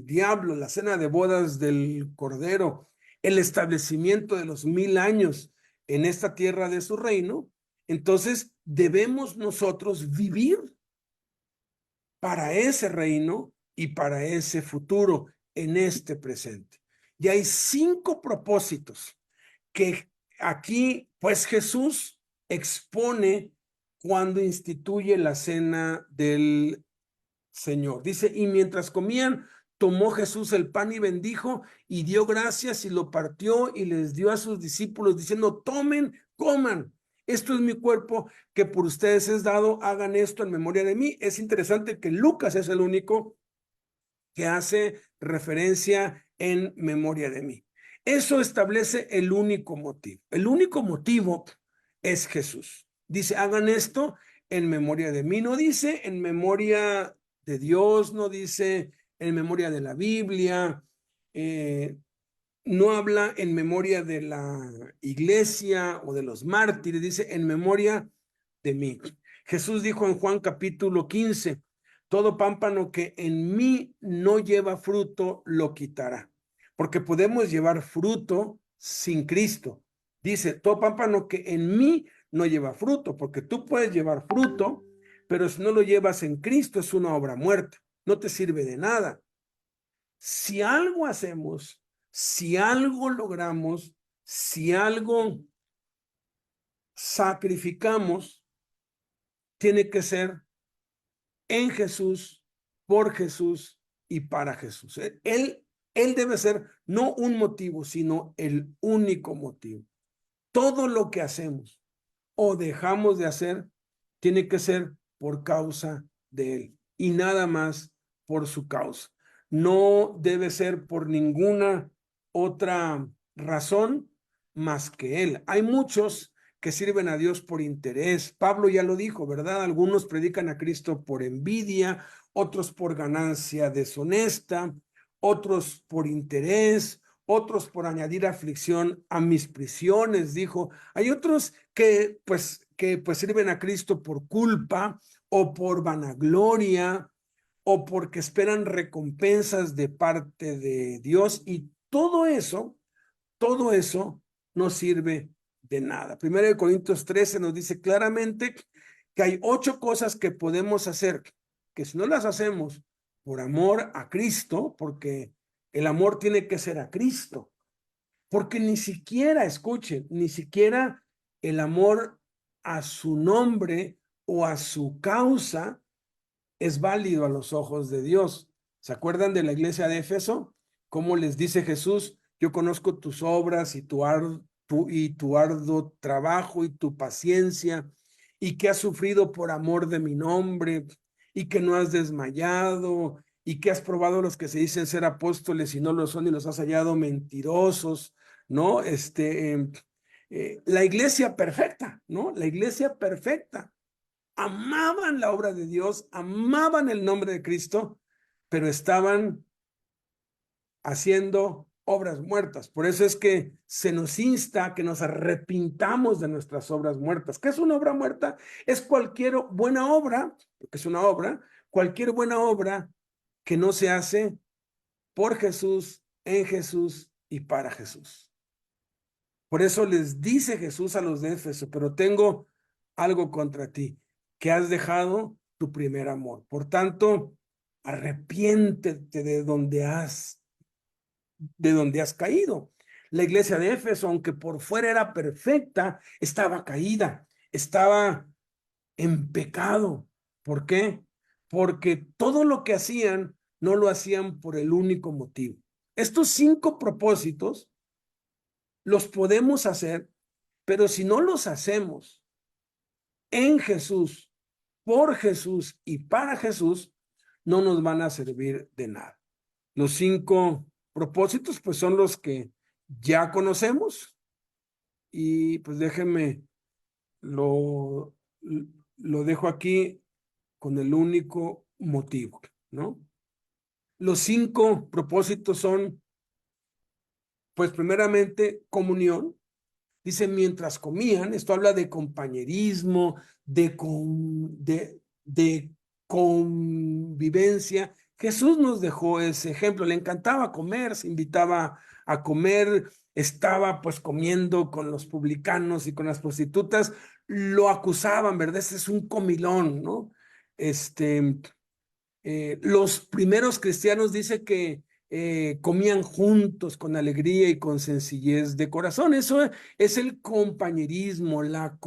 diablo, la cena de bodas del Cordero, el establecimiento de los 1000 años en esta tierra de su reino, entonces debemos nosotros vivir para ese reino y para ese futuro en este presente. Y hay 5 propósitos que aquí, pues Jesús expone cuando instituye la cena del Señor. Dice, y mientras comían, tomó Jesús el pan y bendijo y dio gracias y lo partió y les dio a sus discípulos diciendo, tomen, coman. Esto es mi cuerpo que por ustedes es dado, hagan esto en memoria de mí. Es interesante que Lucas es el único que hace referencia en memoria de mí. Eso establece el único motivo. El único motivo es Jesús. Dice, hagan esto en memoria de mí. No dice en memoria de Dios, no dice en memoria de la Biblia, no habla en memoria de la iglesia o de los mártires, dice en memoria de mí. Jesús dijo en Juan capítulo 15, todo pámpano que en mí no lleva fruto lo quitará, porque podemos llevar fruto sin Cristo. Dice, todo pámpano que en mí no lleva fruto, porque tú puedes llevar fruto, pero si no lo llevas en Cristo es una obra muerta, no te sirve de nada. Si algo hacemos, si algo logramos, si algo sacrificamos, tiene que ser en Jesús, por Jesús y para Jesús. Él debe ser no un motivo, sino el único motivo. Todo lo que hacemos o dejamos de hacer tiene que ser por causa de Él y nada más por su causa. No debe ser por ninguna otra razón más que Él. Hay muchos que sirven a Dios por interés. Pablo ya lo dijo, ¿verdad? Algunos predican a Cristo por envidia, otros por ganancia deshonesta, otros por interés, otros por añadir aflicción a mis prisiones, dijo. Hay otros que sirven a Cristo por culpa o por vanagloria o porque esperan recompensas de parte de Dios, y todo eso no sirve de nada. Primero de Corintios 13 nos dice claramente que hay 8 cosas que podemos hacer, que si no las hacemos por amor a Cristo, porque el amor tiene que ser a Cristo, porque ni siquiera, escuchen, ni siquiera el amor a su nombre o a su causa es válido a los ojos de Dios. ¿Se acuerdan de la iglesia de Éfeso? ¿Cómo les dice Jesús? Yo conozco tus obras y tu arduo trabajo y tu paciencia, y que has sufrido por amor de mi nombre, y que no has desmayado, y que has probado a los que se dicen ser apóstoles y no lo son, y los has hallado mentirosos, ¿no? La iglesia perfecta, ¿no? La iglesia perfecta. Amaban la obra de Dios, amaban el nombre de Cristo, pero estaban haciendo obras muertas. Por eso es que se nos insta a que nos arrepintamos de nuestras obras muertas. ¿Qué es una obra muerta? Es cualquier buena obra, porque es una obra, cualquier buena obra que no se hace por Jesús, en Jesús y para Jesús. Por eso les dice Jesús a los de Éfeso, pero tengo algo contra ti, que has dejado tu primer amor. Por tanto, arrepiéntete de donde has caído. La iglesia de Éfeso, aunque por fuera era perfecta, estaba caída, estaba en pecado. ¿Por qué? Porque todo lo que hacían no lo hacían por el único motivo. Estos 5 propósitos los podemos hacer, pero si no los hacemos en Jesús, por Jesús y para Jesús, no nos van a servir de nada. Los 5 propósitos, pues son los que ya conocemos y pues déjenme, lo dejo aquí con el único motivo, ¿no? Los 5 propósitos son, pues primeramente, comunión. Dice, mientras comían, esto habla de compañerismo, de convivencia. Jesús nos dejó ese ejemplo, le encantaba comer, se invitaba a comer, estaba pues comiendo con los publicanos y con las prostitutas, lo acusaban, ¿verdad? Ese es un comilón, ¿no? Los primeros cristianos dice que comían juntos con alegría y con sencillez de corazón. Eso es el compañerismo, la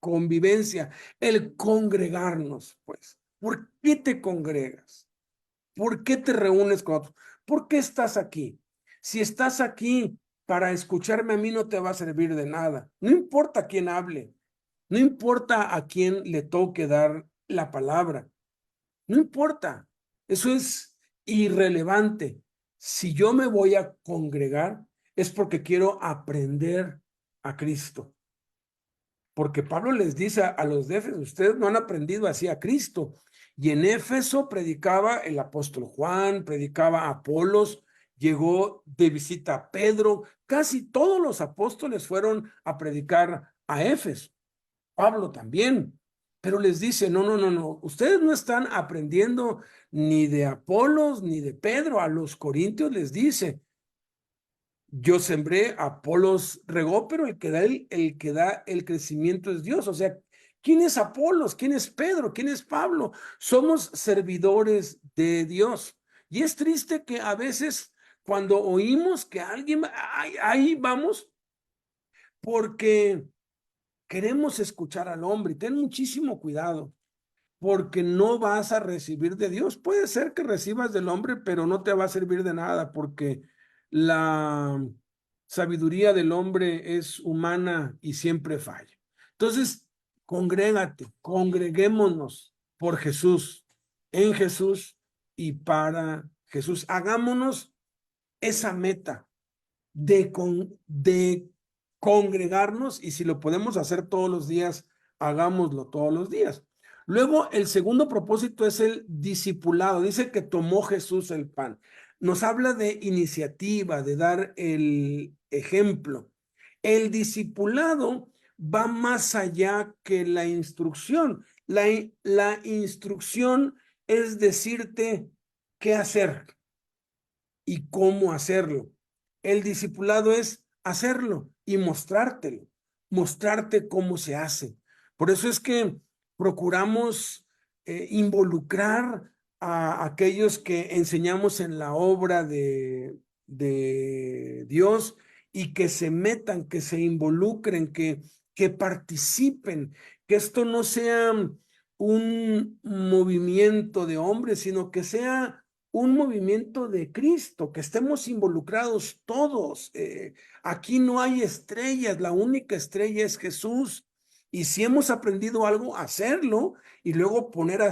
convivencia, el congregarnos, pues. ¿Por qué te congregas? ¿Por qué te reúnes con otros? ¿Por qué estás aquí? Si estás aquí para escucharme a mí, no te va a servir de nada. No importa quién hable, no importa a quién le toque dar la palabra. No importa, eso es irrelevante. Si yo me voy a congregar, es porque quiero aprender a Cristo. Porque Pablo les dice a los de Éfeso, ustedes no han aprendido así a Cristo. Y en Éfeso predicaba el apóstol Juan, predicaba Apolos, llegó de visita a Pedro. Casi todos los apóstoles fueron a predicar a Éfeso. Pablo también. Pero les dice, no, ustedes no están aprendiendo ni de Apolos ni de Pedro. A los corintios les dice, yo sembré, Apolos regó, pero el que da el crecimiento es Dios. O sea, ¿quién es Apolos? ¿Quién es Pedro? ¿Quién es Pablo? Somos servidores de Dios. Y es triste que a veces cuando oímos que alguien, ahí vamos, porque queremos escuchar al hombre. Ten muchísimo cuidado, porque no vas a recibir de Dios. Puede ser que recibas del hombre, pero no te va a servir de nada, porque la sabiduría del hombre es humana y siempre falla. Entonces, congrégate, congreguémonos por Jesús, en Jesús y para Jesús. Hagámonos esa meta de congregarnos, y si lo podemos hacer todos los días, hagámoslo todos los días. Luego, el segundo propósito es el discipulado. Dice que tomó Jesús el pan. Nos habla de iniciativa, de dar el ejemplo. El discipulado va más allá que la instrucción. La instrucción es decirte qué hacer y cómo hacerlo. El discipulado es hacerlo y mostrártelo, mostrarte cómo se hace. Por eso es que procuramos involucrar a aquellos que enseñamos en la obra de Dios, y que se metan, que se involucren, que participen, que esto no sea un movimiento de hombres, sino que sea un movimiento de Cristo, que estemos involucrados todos. Aquí no hay estrellas, la única estrella es Jesús. Y si hemos aprendido algo, hacerlo y luego poner a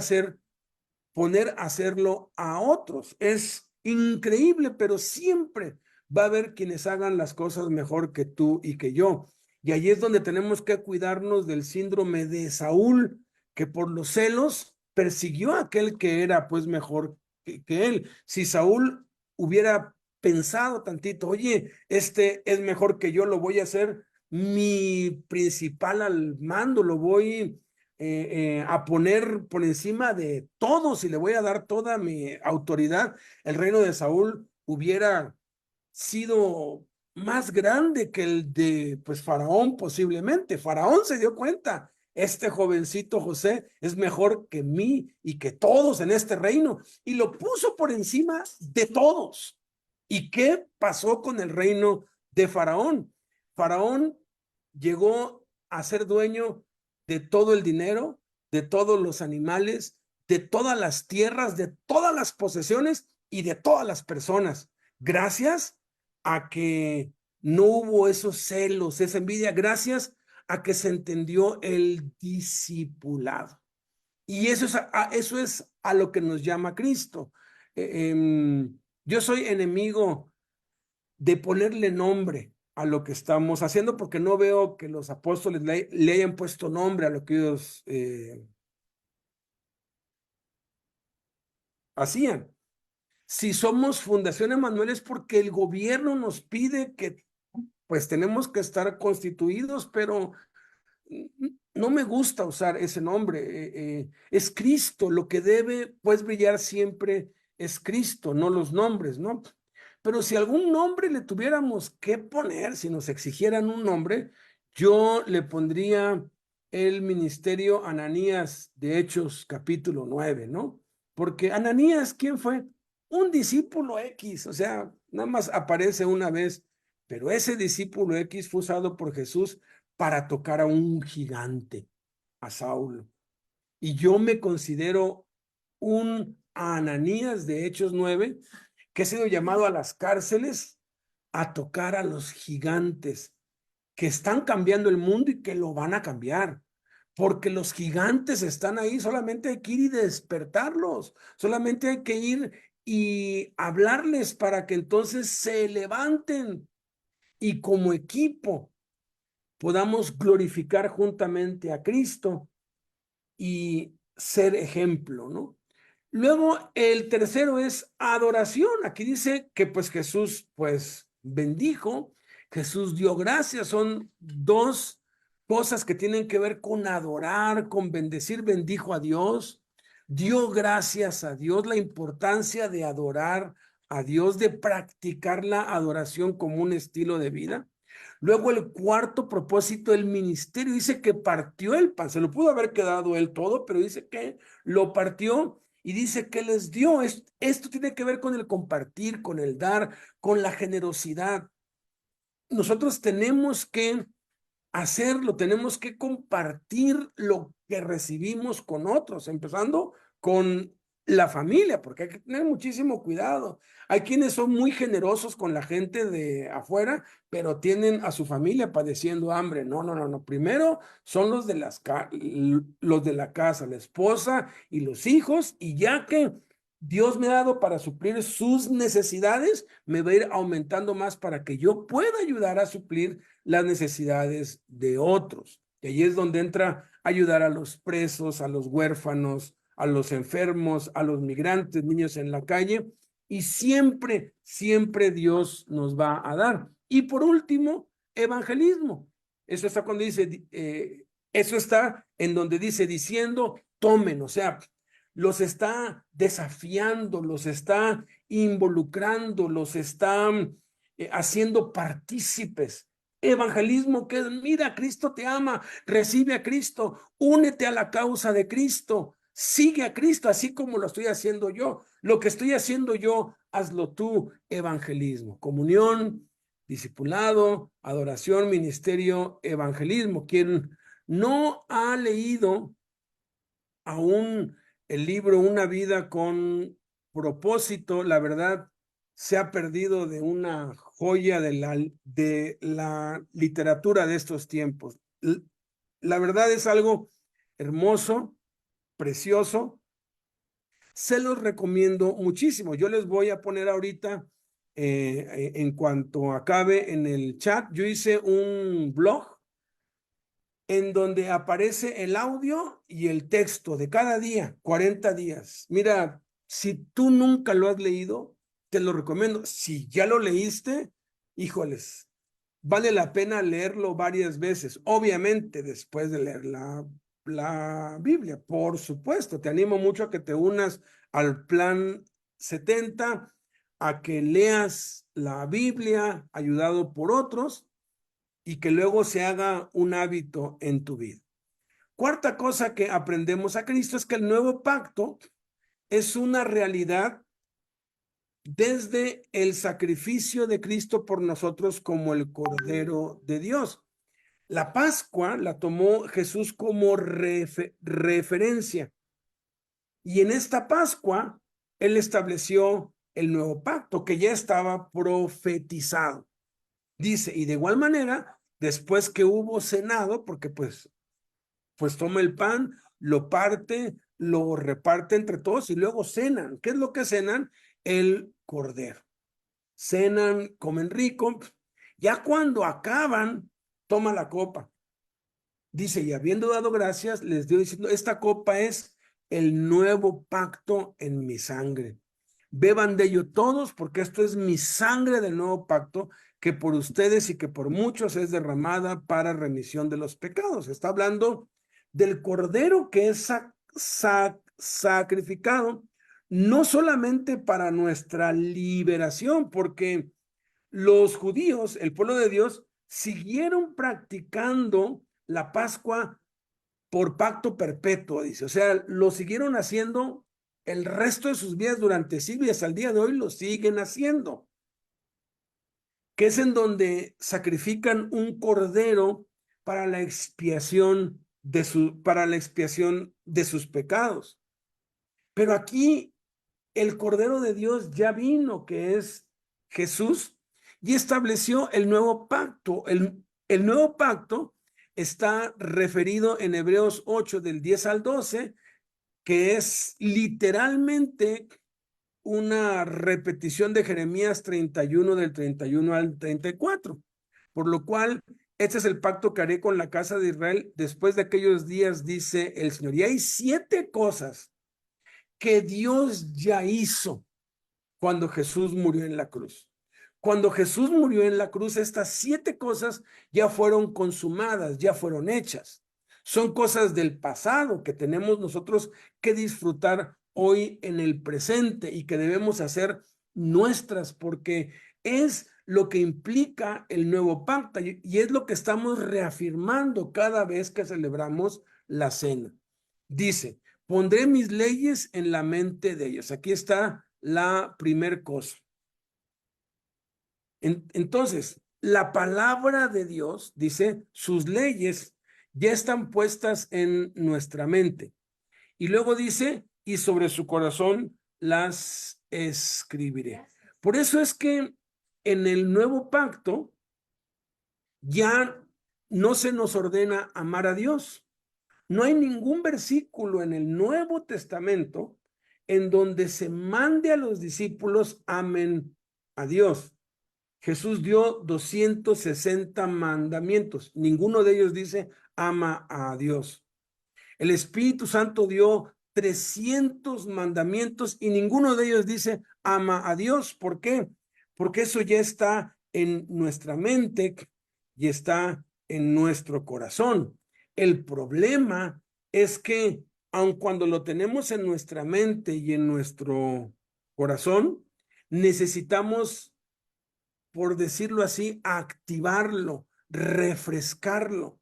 hacerlo a otros. Es increíble, pero siempre va a haber quienes hagan las cosas mejor que tú y que yo. Y ahí es donde tenemos que cuidarnos del síndrome de Saúl, que por los celos persiguió a aquel que era pues mejor que él. Si Saúl hubiera pensado tantito, oye, este es mejor que yo, lo voy a hacer mi principal al mando, lo voy a poner por encima de todos y le voy a dar toda mi autoridad, el reino de Saúl hubiera sido más grande que el de pues Faraón posiblemente. Faraón se dio cuenta, este jovencito José es mejor que mí y que todos en este reino, y lo puso por encima de todos. ¿Y qué pasó con el reino de Faraón? Faraón llegó a ser dueño de todo el dinero, de todos los animales, de todas las tierras, de todas las posesiones y de todas las personas, gracias a que no hubo esos celos, esa envidia, gracias a que se entendió el discipulado. Y eso es a lo que nos llama Cristo. Yo soy enemigo de ponerle nombre a lo que estamos haciendo, porque no veo que los apóstoles le hayan puesto nombre a lo que ellos hacían. Si somos Fundación Emanuel es porque el gobierno nos pide que pues tenemos que estar constituidos, pero no me gusta usar ese nombre. Es Cristo, lo que debe pues brillar siempre es Cristo, no los nombres, ¿no? Pero si algún nombre le tuviéramos que poner, si nos exigieran un nombre, yo le pondría el ministerio Ananías de Hechos capítulo 9, ¿no? Porque Ananías, ¿quién fue? Un discípulo X, o sea, nada más aparece una vez, pero ese discípulo X fue usado por Jesús para tocar a un gigante, a Saulo. Y yo me considero un Ananías de Hechos 9, que he sido llamado a las cárceles a tocar a los gigantes que están cambiando el mundo y que lo van a cambiar. Porque los gigantes están ahí, solamente hay que ir y despertarlos, solamente hay que ir y hablarles para que entonces se levanten y como equipo podamos glorificar juntamente a Cristo y ser ejemplo, ¿no? Luego, el tercero es adoración. Aquí dice que pues Jesús pues bendijo, Jesús dio gracias. Son dos cosas que tienen que ver con adorar, con bendecir. Bendijo a Dios, dio gracias a Dios, la importancia de adorar a Dios, de practicar la adoración como un estilo de vida. Luego el cuarto propósito, el ministerio, dice que partió el pan, se lo pudo haber quedado él todo, pero dice que lo partió y dice que les dio. Esto tiene que ver con el compartir, con el dar, con la generosidad. Nosotros tenemos que hacerlo, tenemos que compartir lo que recibimos con otros, empezando con la familia, porque hay que tener muchísimo cuidado. Hay quienes son muy generosos con la gente de afuera, pero tienen a su familia padeciendo hambre. No, no, no, no. Primero son los de los de la casa, la esposa y los hijos, y ya que Dios me ha dado para suplir sus necesidades, me va a ir aumentando más para que yo pueda ayudar a suplir las necesidades de otros. Y ahí es donde entra ayudar a los presos, a los huérfanos, a los enfermos, a los migrantes, niños en la calle. Y siempre, siempre Dios nos va a dar. Y por último, evangelismo. Eso está cuando dice, eso está en donde dice diciendo, tomen, o sea, los está desafiando, los está involucrando, los está haciendo partícipes. Evangelismo que es, mira, Cristo te ama, recibe a Cristo, únete a la causa de Cristo, sigue a Cristo, así como lo estoy haciendo yo. Lo que estoy haciendo yo, hazlo tú. Evangelismo, comunión, discipulado, adoración, ministerio, evangelismo. Quien no ha leído aún el libro Una vida con propósito, la verdad, se ha perdido de una joya de la literatura de estos tiempos. La verdad es algo hermoso, precioso. Se los recomiendo muchísimo. Yo les voy a poner ahorita, en cuanto acabe en el chat, yo hice un blog en donde aparece el audio y el texto de cada día, 40 días. Mira, si tú nunca lo has leído, te lo recomiendo. Si ya lo leíste, híjoles, vale la pena leerlo varias veces. Obviamente, después de leer la Biblia, por supuesto. Te animo mucho a que te unas al plan 70, a que leas la Biblia ayudado por otros y que luego se haga un hábito en tu vida. Cuarta cosa que aprendemos a Cristo es que el nuevo pacto es una realidad desde el sacrificio de Cristo por nosotros como el Cordero de Dios. La Pascua la tomó Jesús como referencia. Y en esta Pascua, Él estableció el nuevo pacto que ya estaba profetizado. Dice, y de igual manera, después que hubo cenado, porque pues toma el pan, lo parte, lo reparte entre todos y luego cenan. ¿Qué es lo que cenan? El cordero. Cenan, comen rico. Ya cuando acaban, toma la copa. Dice, y habiendo dado gracias, les dio diciendo, esta copa es el nuevo pacto en mi sangre. Beban de ello todos, porque esto es mi sangre del nuevo pacto, que por ustedes y que por muchos es derramada para remisión de los pecados. Está hablando del cordero que es sacrificado, no solamente para nuestra liberación, porque los judíos, el pueblo de Dios, siguieron practicando la Pascua por pacto perpetuo, dice. O sea, lo siguieron haciendo el resto de sus vidas durante siglos y hasta el día de hoy lo siguen haciendo. Que es en donde sacrifican un cordero para la expiación de sus pecados. Pero aquí el Cordero de Dios ya vino, que es Jesús, y estableció el nuevo pacto. El nuevo pacto está referido en Hebreos 8, del 10 al 12, que es literalmente una repetición de Jeremías 31, del 31 al 34. Por lo cual, este es el pacto que haré con la casa de Israel después de aquellos días, dice el Señor. Y hay 7 cosas que Dios ya hizo cuando Jesús murió en la cruz. Cuando Jesús murió en la cruz, estas 7 cosas ya fueron consumadas, ya fueron hechas. Son cosas del pasado que tenemos nosotros que disfrutar hoy en el presente y que debemos hacer nuestras, porque es lo que implica el nuevo pacto y es lo que estamos reafirmando cada vez que celebramos la cena. Dice, pondré mis leyes en la mente de ellos. Aquí está la primer cosa. Entonces, la palabra de Dios, dice, sus leyes ya están puestas en nuestra mente. Y luego dice, y sobre su corazón las escribiré. Por eso es que en el nuevo pacto ya no se nos ordena amar a Dios. No hay ningún versículo en el Nuevo Testamento en donde se mande a los discípulos amen a Dios. Jesús dio 260 mandamientos. Ninguno de ellos dice ama a Dios. El Espíritu Santo dio 300 mandamientos y ninguno de ellos dice ama a Dios. ¿Por qué? Porque eso ya está en nuestra mente y está en nuestro corazón. El problema es que aun cuando lo tenemos en nuestra mente y en nuestro corazón, necesitamos, por decirlo así, activarlo, refrescarlo.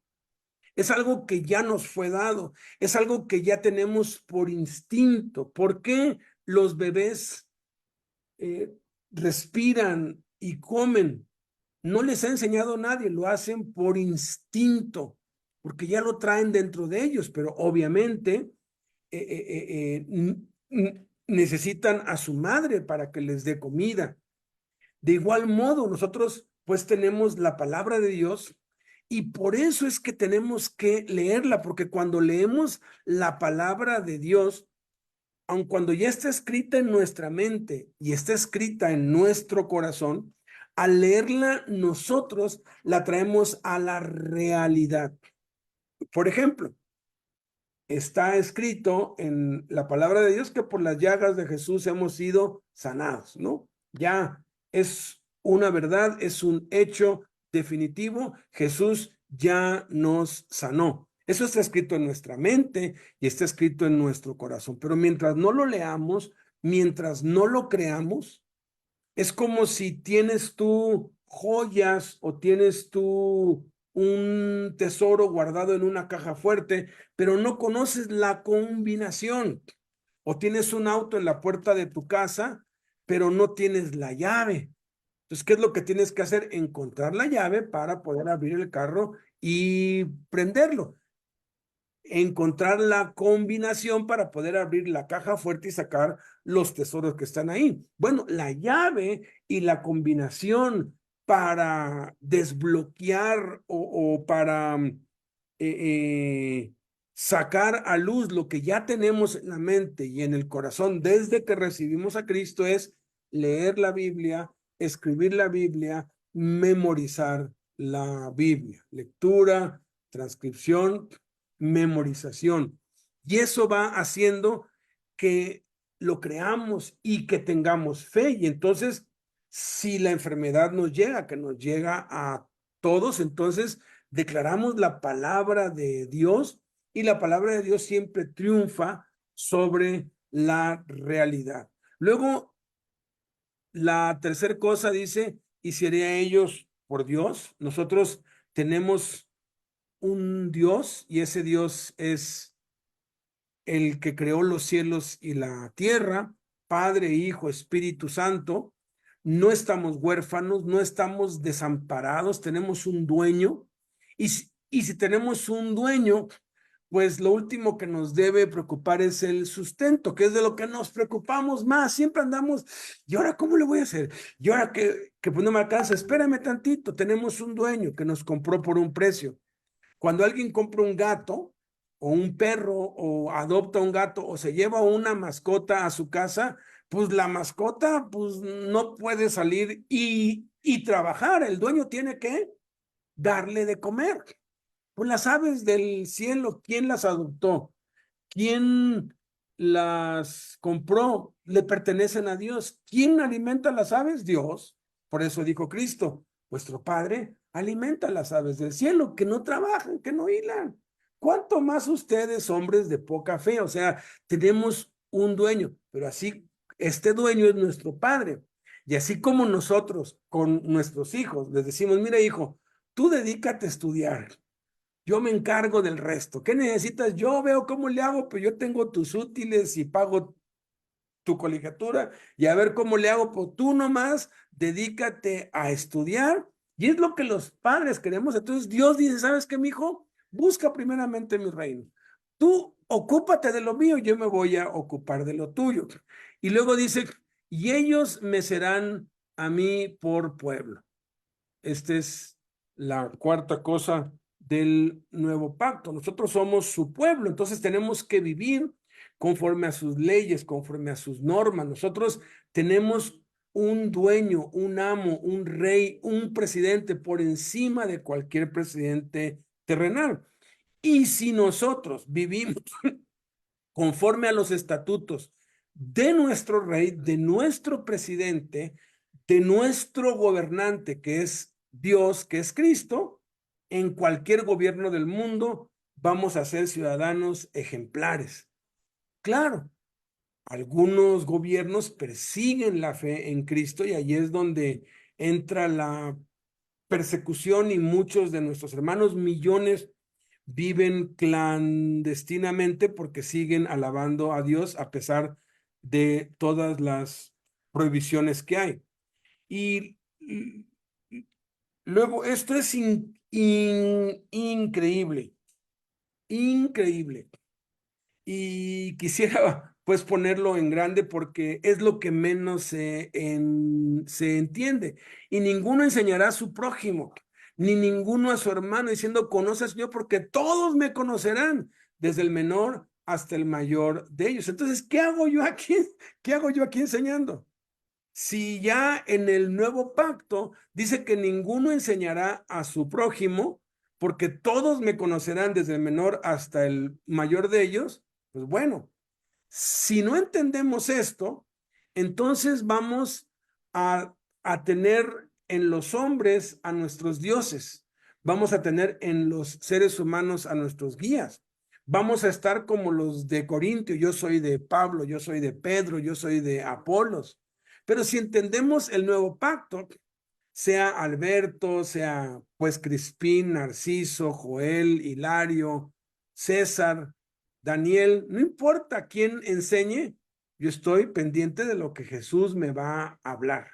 Es algo que ya nos fue dado, es algo que ya tenemos por instinto. ¿Por qué los bebés respiran y comen? No les ha enseñado nadie, lo hacen por instinto, porque ya lo traen dentro de ellos, pero obviamente necesitan a su madre para que les dé comida. De igual modo, nosotros pues tenemos la palabra de Dios y por eso es que tenemos que leerla, porque cuando leemos la palabra de Dios, aun cuando ya está escrita en nuestra mente y está escrita en nuestro corazón, al leerla nosotros la traemos a la realidad. Por ejemplo, está escrito en la palabra de Dios que por las llagas de Jesús hemos sido sanados, ¿no? Ya es una verdad, es un hecho definitivo. Jesús ya nos sanó. Eso está escrito en nuestra mente y está escrito en nuestro corazón. Pero mientras no lo leamos, mientras no lo creamos, es como si tienes tú joyas o tienes tú un tesoro guardado en una caja fuerte, pero no conoces la combinación. O tienes un auto en la puerta de tu casa, pero no tienes la llave. Entonces, ¿qué es lo que tienes que hacer? Encontrar la llave para poder abrir el carro y prenderlo. Encontrar la combinación para poder abrir la caja fuerte y sacar los tesoros que están ahí. Bueno, la llave y la combinación para desbloquear o para sacar a luz lo que ya tenemos en la mente y en el corazón desde que recibimos a Cristo es leer la Biblia, escribir la Biblia, memorizar la Biblia. Lectura, transcripción, memorización. Y eso va haciendo que lo creamos y que tengamos fe. Y entonces, si la enfermedad nos llega, que nos llega a todos, entonces declaramos la palabra de Dios y la palabra de Dios siempre triunfa sobre la realidad. Luego, la tercera cosa dice, y sería ellos por Dios. Nosotros tenemos un Dios y ese Dios es el que creó los cielos y la tierra, Padre, Hijo, Espíritu Santo. No estamos huérfanos, no estamos desamparados, tenemos un dueño. Y si tenemos un dueño, pues lo último que nos debe preocupar es el sustento, que es de lo que nos preocupamos más. Siempre andamos, ¿y ahora cómo le voy a hacer? ¿Y ahora que pues no me alcanza? Espérame tantito, tenemos un dueño que nos compró por un precio. Cuando alguien compra un gato o un perro o adopta un gato o se lleva una mascota a su casa, pues la mascota pues no puede salir y trabajar. El dueño tiene que darle de comer. Pues las aves del cielo, ¿quién las adoptó? ¿Quién las compró? Le pertenecen a Dios. ¿Quién alimenta las aves? Dios. Por eso dijo Cristo, vuestro Padre alimenta las aves del cielo, que no trabajan, que no hilan. ¿Cuánto más ustedes, hombres de poca fe? O sea, tenemos un dueño, pero así, este dueño es nuestro Padre. Y así como nosotros con nuestros hijos les decimos, mira hijo, tú dedícate a estudiar, yo me encargo del resto. ¿Qué necesitas? Yo veo cómo le hago, pues yo tengo tus útiles y pago tu colegiatura y a ver cómo le hago, pues tú nomás dedícate a estudiar y es lo que los padres queremos. Entonces Dios dice, ¿sabes qué, mijo? Busca primeramente mi reino. Tú ocúpate de lo mío, yo me voy a ocupar de lo tuyo. Y luego dice, y ellos me serán a mí por pueblo. Esta es la cuarta cosa del nuevo pacto. Nosotros somos su pueblo, entonces tenemos que vivir conforme a sus leyes, conforme a sus normas. Nosotros tenemos un dueño, un amo, un rey, un presidente por encima de cualquier presidente terrenal. Y si nosotros vivimos conforme a los estatutos de nuestro rey, de nuestro presidente, de nuestro gobernante, que es Dios, que es Cristo, en cualquier gobierno del mundo vamos a ser ciudadanos ejemplares. Claro, algunos gobiernos persiguen la fe en Cristo y ahí es donde entra la persecución y muchos de nuestros hermanos, millones, viven clandestinamente porque siguen alabando a Dios a pesar de todas las prohibiciones que hay. Y luego, esto es increíble, increíble. Y quisiera pues ponerlo en grande porque es lo que menos se entiende. Y ninguno enseñará a su prójimo, ni ninguno a su hermano, diciendo, conoce al Señor, porque todos me conocerán, desde el menor hasta el mayor de ellos. Entonces, ¿qué hago yo aquí? ¿Qué hago yo aquí enseñando? Si ya en el nuevo pacto dice que ninguno enseñará a su prójimo, porque todos me conocerán desde el menor hasta el mayor de ellos, pues bueno, si no entendemos esto, entonces vamos a tener en los hombres a nuestros dioses. Vamos a tener en los seres humanos a nuestros guías. Vamos a estar como los de Corintio. Yo soy de Pablo, yo soy de Pedro, yo soy de Apolos. Pero si entendemos el nuevo pacto, sea Alberto, sea pues Crispín, Narciso, Joel, Hilario, César, Daniel, no importa quién enseñe, yo estoy pendiente de lo que Jesús me va a hablar.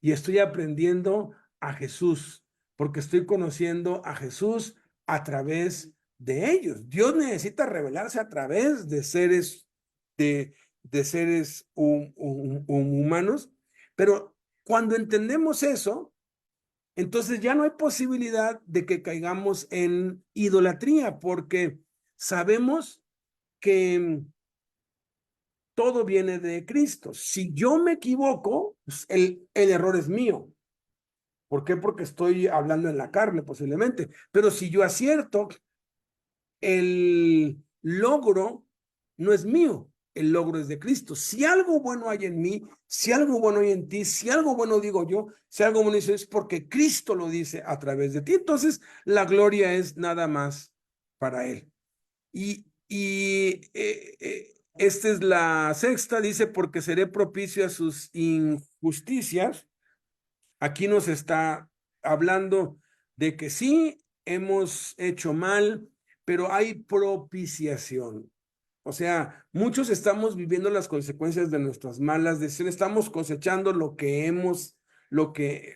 Y estoy aprendiendo a Jesús, porque estoy conociendo a Jesús a través de ellos. Dios necesita revelarse a través de seres, de seres humanos, pero cuando entendemos eso, entonces ya no hay posibilidad de que caigamos en idolatría, porque sabemos que todo viene de Cristo. Si yo me equivoco, pues el error es mío. ¿Por qué? Porque estoy hablando en la carne, posiblemente. Pero si yo acierto, el logro no es mío, el logro es de Cristo. Si algo bueno hay en mí, si algo bueno hay en ti, si algo bueno digo yo, si algo bueno dice, es porque Cristo lo dice a través de ti. Entonces, la gloria es nada más para Él. Esta es la sexta, dice, porque seré propicio a sus injusticias. Aquí nos está hablando de que sí hemos hecho mal, pero hay propiciación. O sea, muchos estamos viviendo las consecuencias de nuestras malas decisiones, estamos cosechando lo que hemos, lo que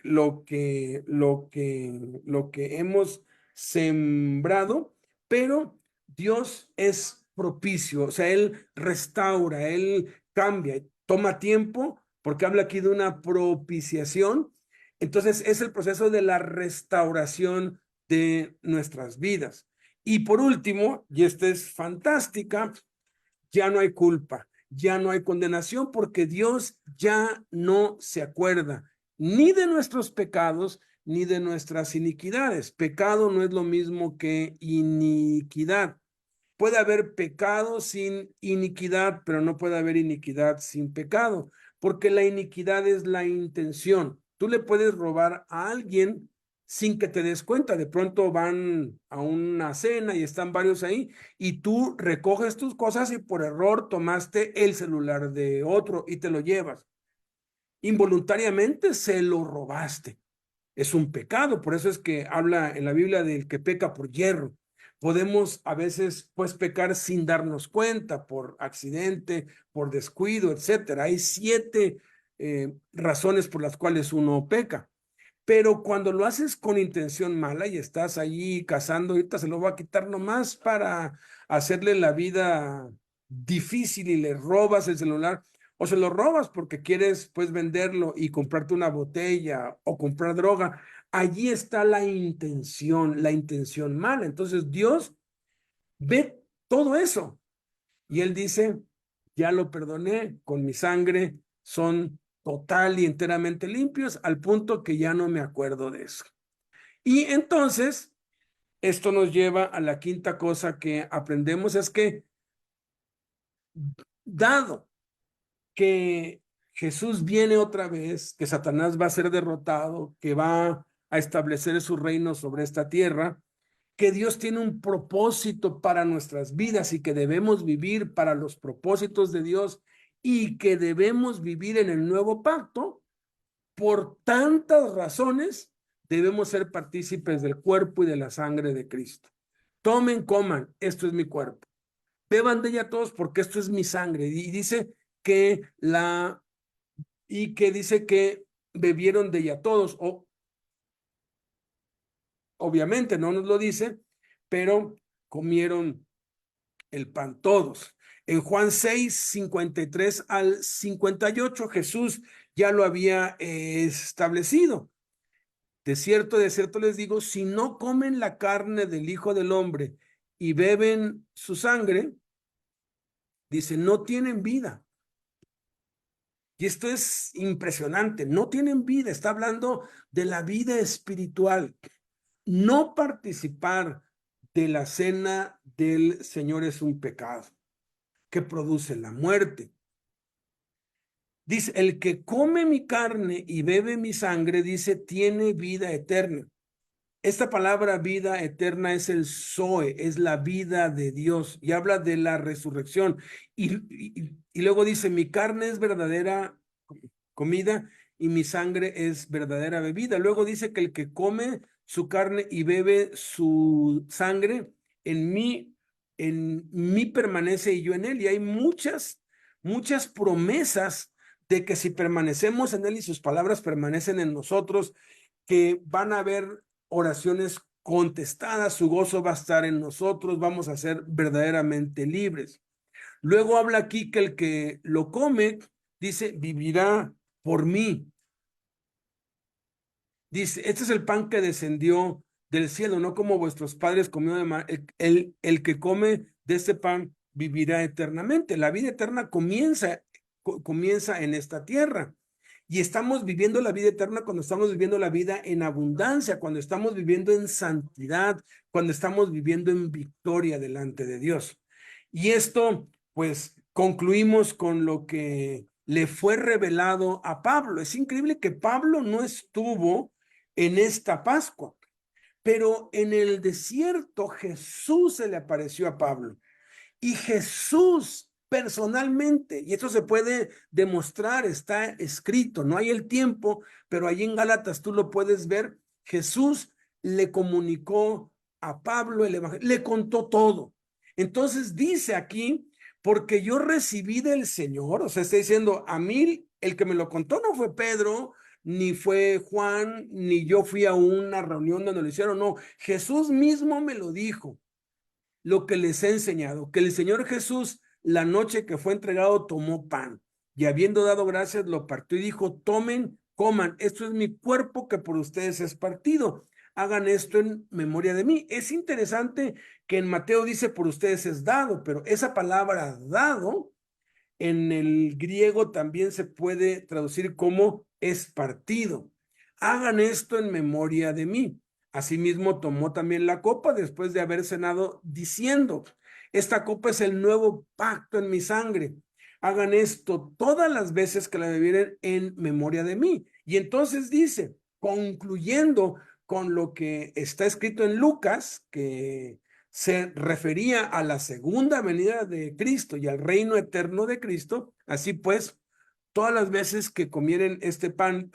hemos sembrado, pero Dios es propicio, o sea, Él restaura, Él cambia, toma tiempo, porque habla aquí de una propiciación. Entonces, es el proceso de la restauración de nuestras vidas. Y por último, y esta es fantástica, ya no hay culpa, ya no hay condenación, porque Dios ya no se acuerda ni de nuestros pecados ni de nuestras iniquidades. Pecado no es lo mismo que iniquidad. Puede haber pecado sin iniquidad, pero no puede haber iniquidad sin pecado, porque la iniquidad es la intención. Tú le puedes robar a alguien sin que te des cuenta. De pronto van a una cena y están varios ahí y tú recoges tus cosas y por error tomaste el celular de otro y te lo llevas. Involuntariamente se lo robaste. Es un pecado, por eso es que habla en la Biblia del que peca por hierro. Podemos a veces pues pecar sin darnos cuenta, por accidente, por descuido, etcétera. Hay 7 razones por las cuales uno peca. Pero cuando lo haces con intención mala y estás allí cazando, ahorita se lo va a quitar nomás para hacerle la vida difícil y le robas el celular, o se lo robas porque quieres pues venderlo y comprarte una botella o comprar droga. Allí está la intención mala. Entonces Dios ve todo eso y Él dice, ya lo perdoné, con mi sangre son total y enteramente limpios, al punto que ya no me acuerdo de eso. Y entonces, esto nos lleva a la quinta cosa que aprendemos, es que dado que Jesús viene otra vez, que Satanás va a ser derrotado, que va a establecer su reino sobre esta tierra, que Dios tiene un propósito para nuestras vidas y que debemos vivir para los propósitos de Dios y que debemos vivir en el nuevo pacto, por tantas razones debemos ser partícipes del cuerpo y de la sangre de Cristo. Tomen, coman, esto es mi cuerpo. Beban de ella todos porque esto es mi sangre. Y dice que bebieron de ella todos. Obviamente no nos lo dice, pero comieron el pan todos. En Juan 6, 53 al 58, Jesús ya lo había establecido. De cierto les digo, si no comen la carne del Hijo del Hombre y beben su sangre, dice, no tienen vida. Y esto es impresionante, no tienen vida, está hablando de la vida espiritual. No participar de la cena del Señor es un pecado que produce la muerte. Dice, el que come mi carne y bebe mi sangre, dice, tiene vida eterna. Esta palabra vida eterna es el Zoe, es la vida de Dios y habla de la resurrección. Y luego dice, mi carne es verdadera comida y mi sangre es verdadera bebida. Luego dice que el que come su carne y bebe su sangre, en mí permanece y yo en él. Y hay muchas promesas de que si permanecemos en él y sus palabras permanecen en nosotros, que van a haber oraciones contestadas, su gozo va a estar en nosotros, vamos a ser verdaderamente libres. Luego habla aquí que el que lo come, dice, vivirá por mí. Dice, este es el pan que descendió del cielo, no como vuestros padres comieron el que come de este pan vivirá eternamente. La vida eterna comienza en esta tierra. Y estamos viviendo la vida eterna cuando estamos viviendo la vida en abundancia, cuando estamos viviendo en santidad, cuando estamos viviendo en victoria delante de Dios. Y esto, pues, concluimos con lo que le fue revelado a Pablo. Es increíble que Pablo no estuvo en esta Pascua, pero en el desierto Jesús se le apareció a Pablo. Y Jesús personalmente, y esto se puede demostrar, está escrito, no hay el tiempo, pero ahí en Gálatas tú lo puedes ver, Jesús le comunicó a Pablo el evangelio, le contó todo. Entonces dice aquí, porque yo recibí del Señor, o sea, está diciendo, a mí el que me lo contó no fue Pedro, ni fue Juan, ni yo fui a una reunión donde lo hicieron, no, Jesús mismo me lo dijo lo que les he enseñado, que el Señor Jesús, la noche que fue entregado, tomó pan y habiendo dado gracias, lo partió y dijo, tomen, coman, esto es mi cuerpo que por ustedes es partido. Hagan esto en memoria de mí. Es interesante que en Mateo dice por ustedes es dado, pero esa palabra dado en el griego también se puede traducir como es partido. Hagan esto en memoria de mí. Asimismo tomó también la copa después de haber cenado diciendo, esta copa es el nuevo pacto en mi sangre. Hagan esto todas las veces que la bebieren en memoria de mí. Y entonces dice, concluyendo con lo que está escrito en Lucas, que se refería a la segunda venida de Cristo y al reino eterno de Cristo, así pues, todas las veces que comieren este pan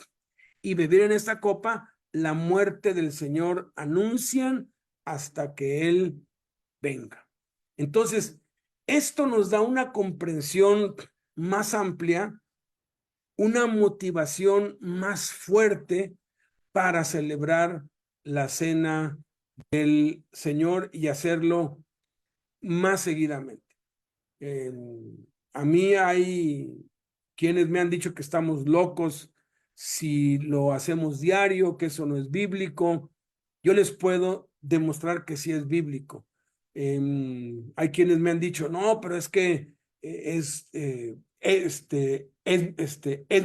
y bebieren esta copa, la muerte del Señor anuncian hasta que Él venga. Entonces, esto nos da una comprensión más amplia, una motivación más fuerte para celebrar la cena del Señor y hacerlo más seguidamente. A mí hay quienes me han dicho que estamos locos si lo hacemos diario, que eso no es bíblico. Yo les puedo demostrar que sí es bíblico. Hay quienes me han dicho, no, pero es que es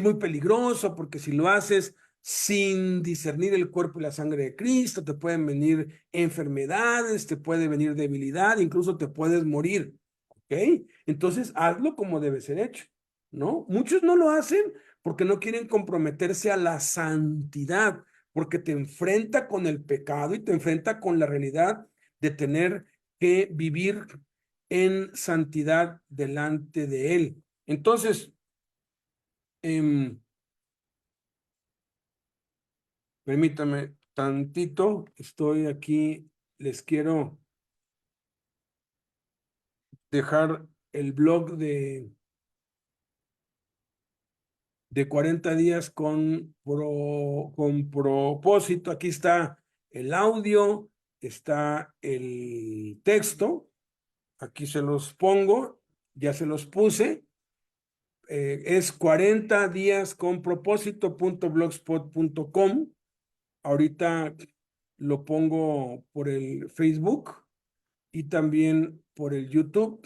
muy peligroso porque si lo haces sin discernir el cuerpo y la sangre de Cristo, te pueden venir enfermedades, te puede venir debilidad, incluso te puedes morir. ¿Ok? Entonces, hazlo como debe ser hecho, ¿no? Muchos no lo hacen porque no quieren comprometerse a la santidad, porque te enfrenta con el pecado y te enfrenta con la realidad de tener que vivir en santidad delante de Él. Entonces, permítame tantito, estoy aquí, les quiero dejar el blog de 40 días con propósito. Aquí está el audio, está el texto, aquí se los pongo, ya se los puse. Es 40 días con propósito.blogspot.com. Ahorita lo pongo por el Facebook y también por el YouTube.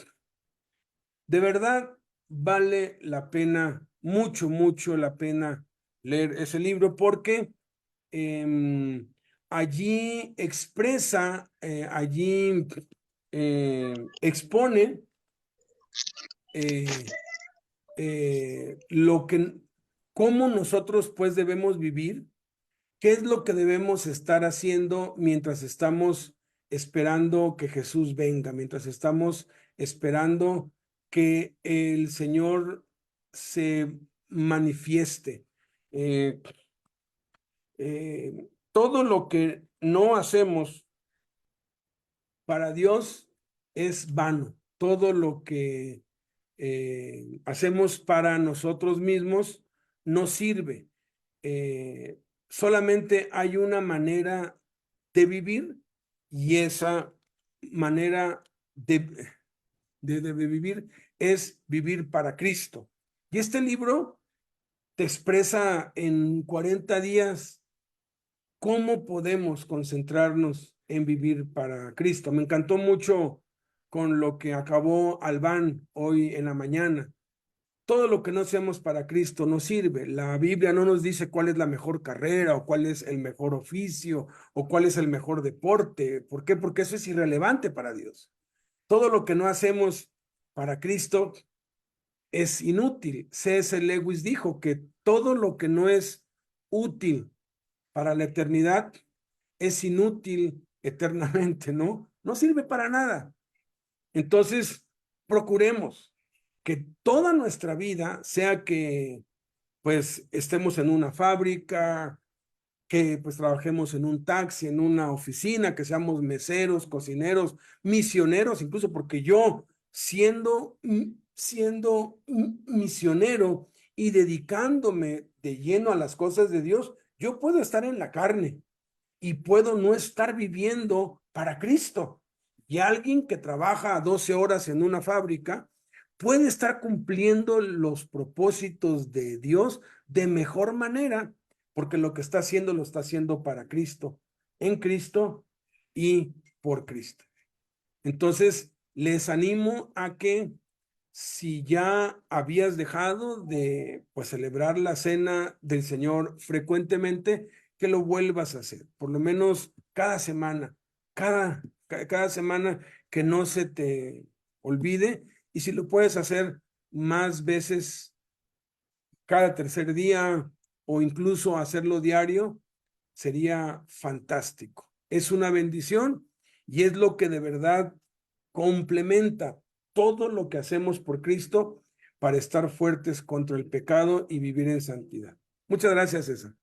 De verdad, vale la pena, mucho la pena leer ese libro porque allí expresa, allí expone cómo nosotros pues debemos vivir, qué es lo que debemos estar haciendo mientras estamos esperando que Jesús venga, mientras estamos esperando que el Señor se manifieste. Todo lo que no hacemos para Dios es vano. Todo lo que hacemos para nosotros mismos no sirve. Solamente hay una manera de vivir y esa manera de vivir es vivir para Cristo. Y este libro te expresa en 40 días cómo podemos concentrarnos en vivir para Cristo. Me encantó mucho con lo que acabó Albán hoy en la mañana. Todo lo que no hacemos para Cristo no sirve. La Biblia no nos dice cuál es la mejor carrera o cuál es el mejor oficio o cuál es el mejor deporte. ¿Por qué? Porque eso es irrelevante para Dios. Todo lo que no hacemos para Cristo es inútil. C.S. Lewis dijo que todo lo que no es útil para la eternidad es inútil eternamente, ¿no? No sirve para nada. Entonces, procuremos que toda nuestra vida, sea que pues estemos en una fábrica, que pues trabajemos en un taxi, en una oficina, que seamos meseros, cocineros, misioneros, incluso porque yo siendo misionero y dedicándome de lleno a las cosas de Dios, yo puedo estar en la carne y puedo no estar viviendo para Cristo. Y alguien que trabaja 12 horas en una fábrica puede estar cumpliendo los propósitos de Dios de mejor manera, porque lo que está haciendo lo está haciendo para Cristo, en Cristo y por Cristo. Entonces, les animo a que si ya habías dejado de pues celebrar la cena del Señor frecuentemente, que lo vuelvas a hacer, por lo menos cada semana, cada semana, que no se te olvide, y si lo puedes hacer más veces, cada tercer día o incluso hacerlo diario, sería fantástico. Es una bendición y es lo que de verdad complementa todo lo que hacemos por Cristo para estar fuertes contra el pecado y vivir en santidad. Muchas gracias, César.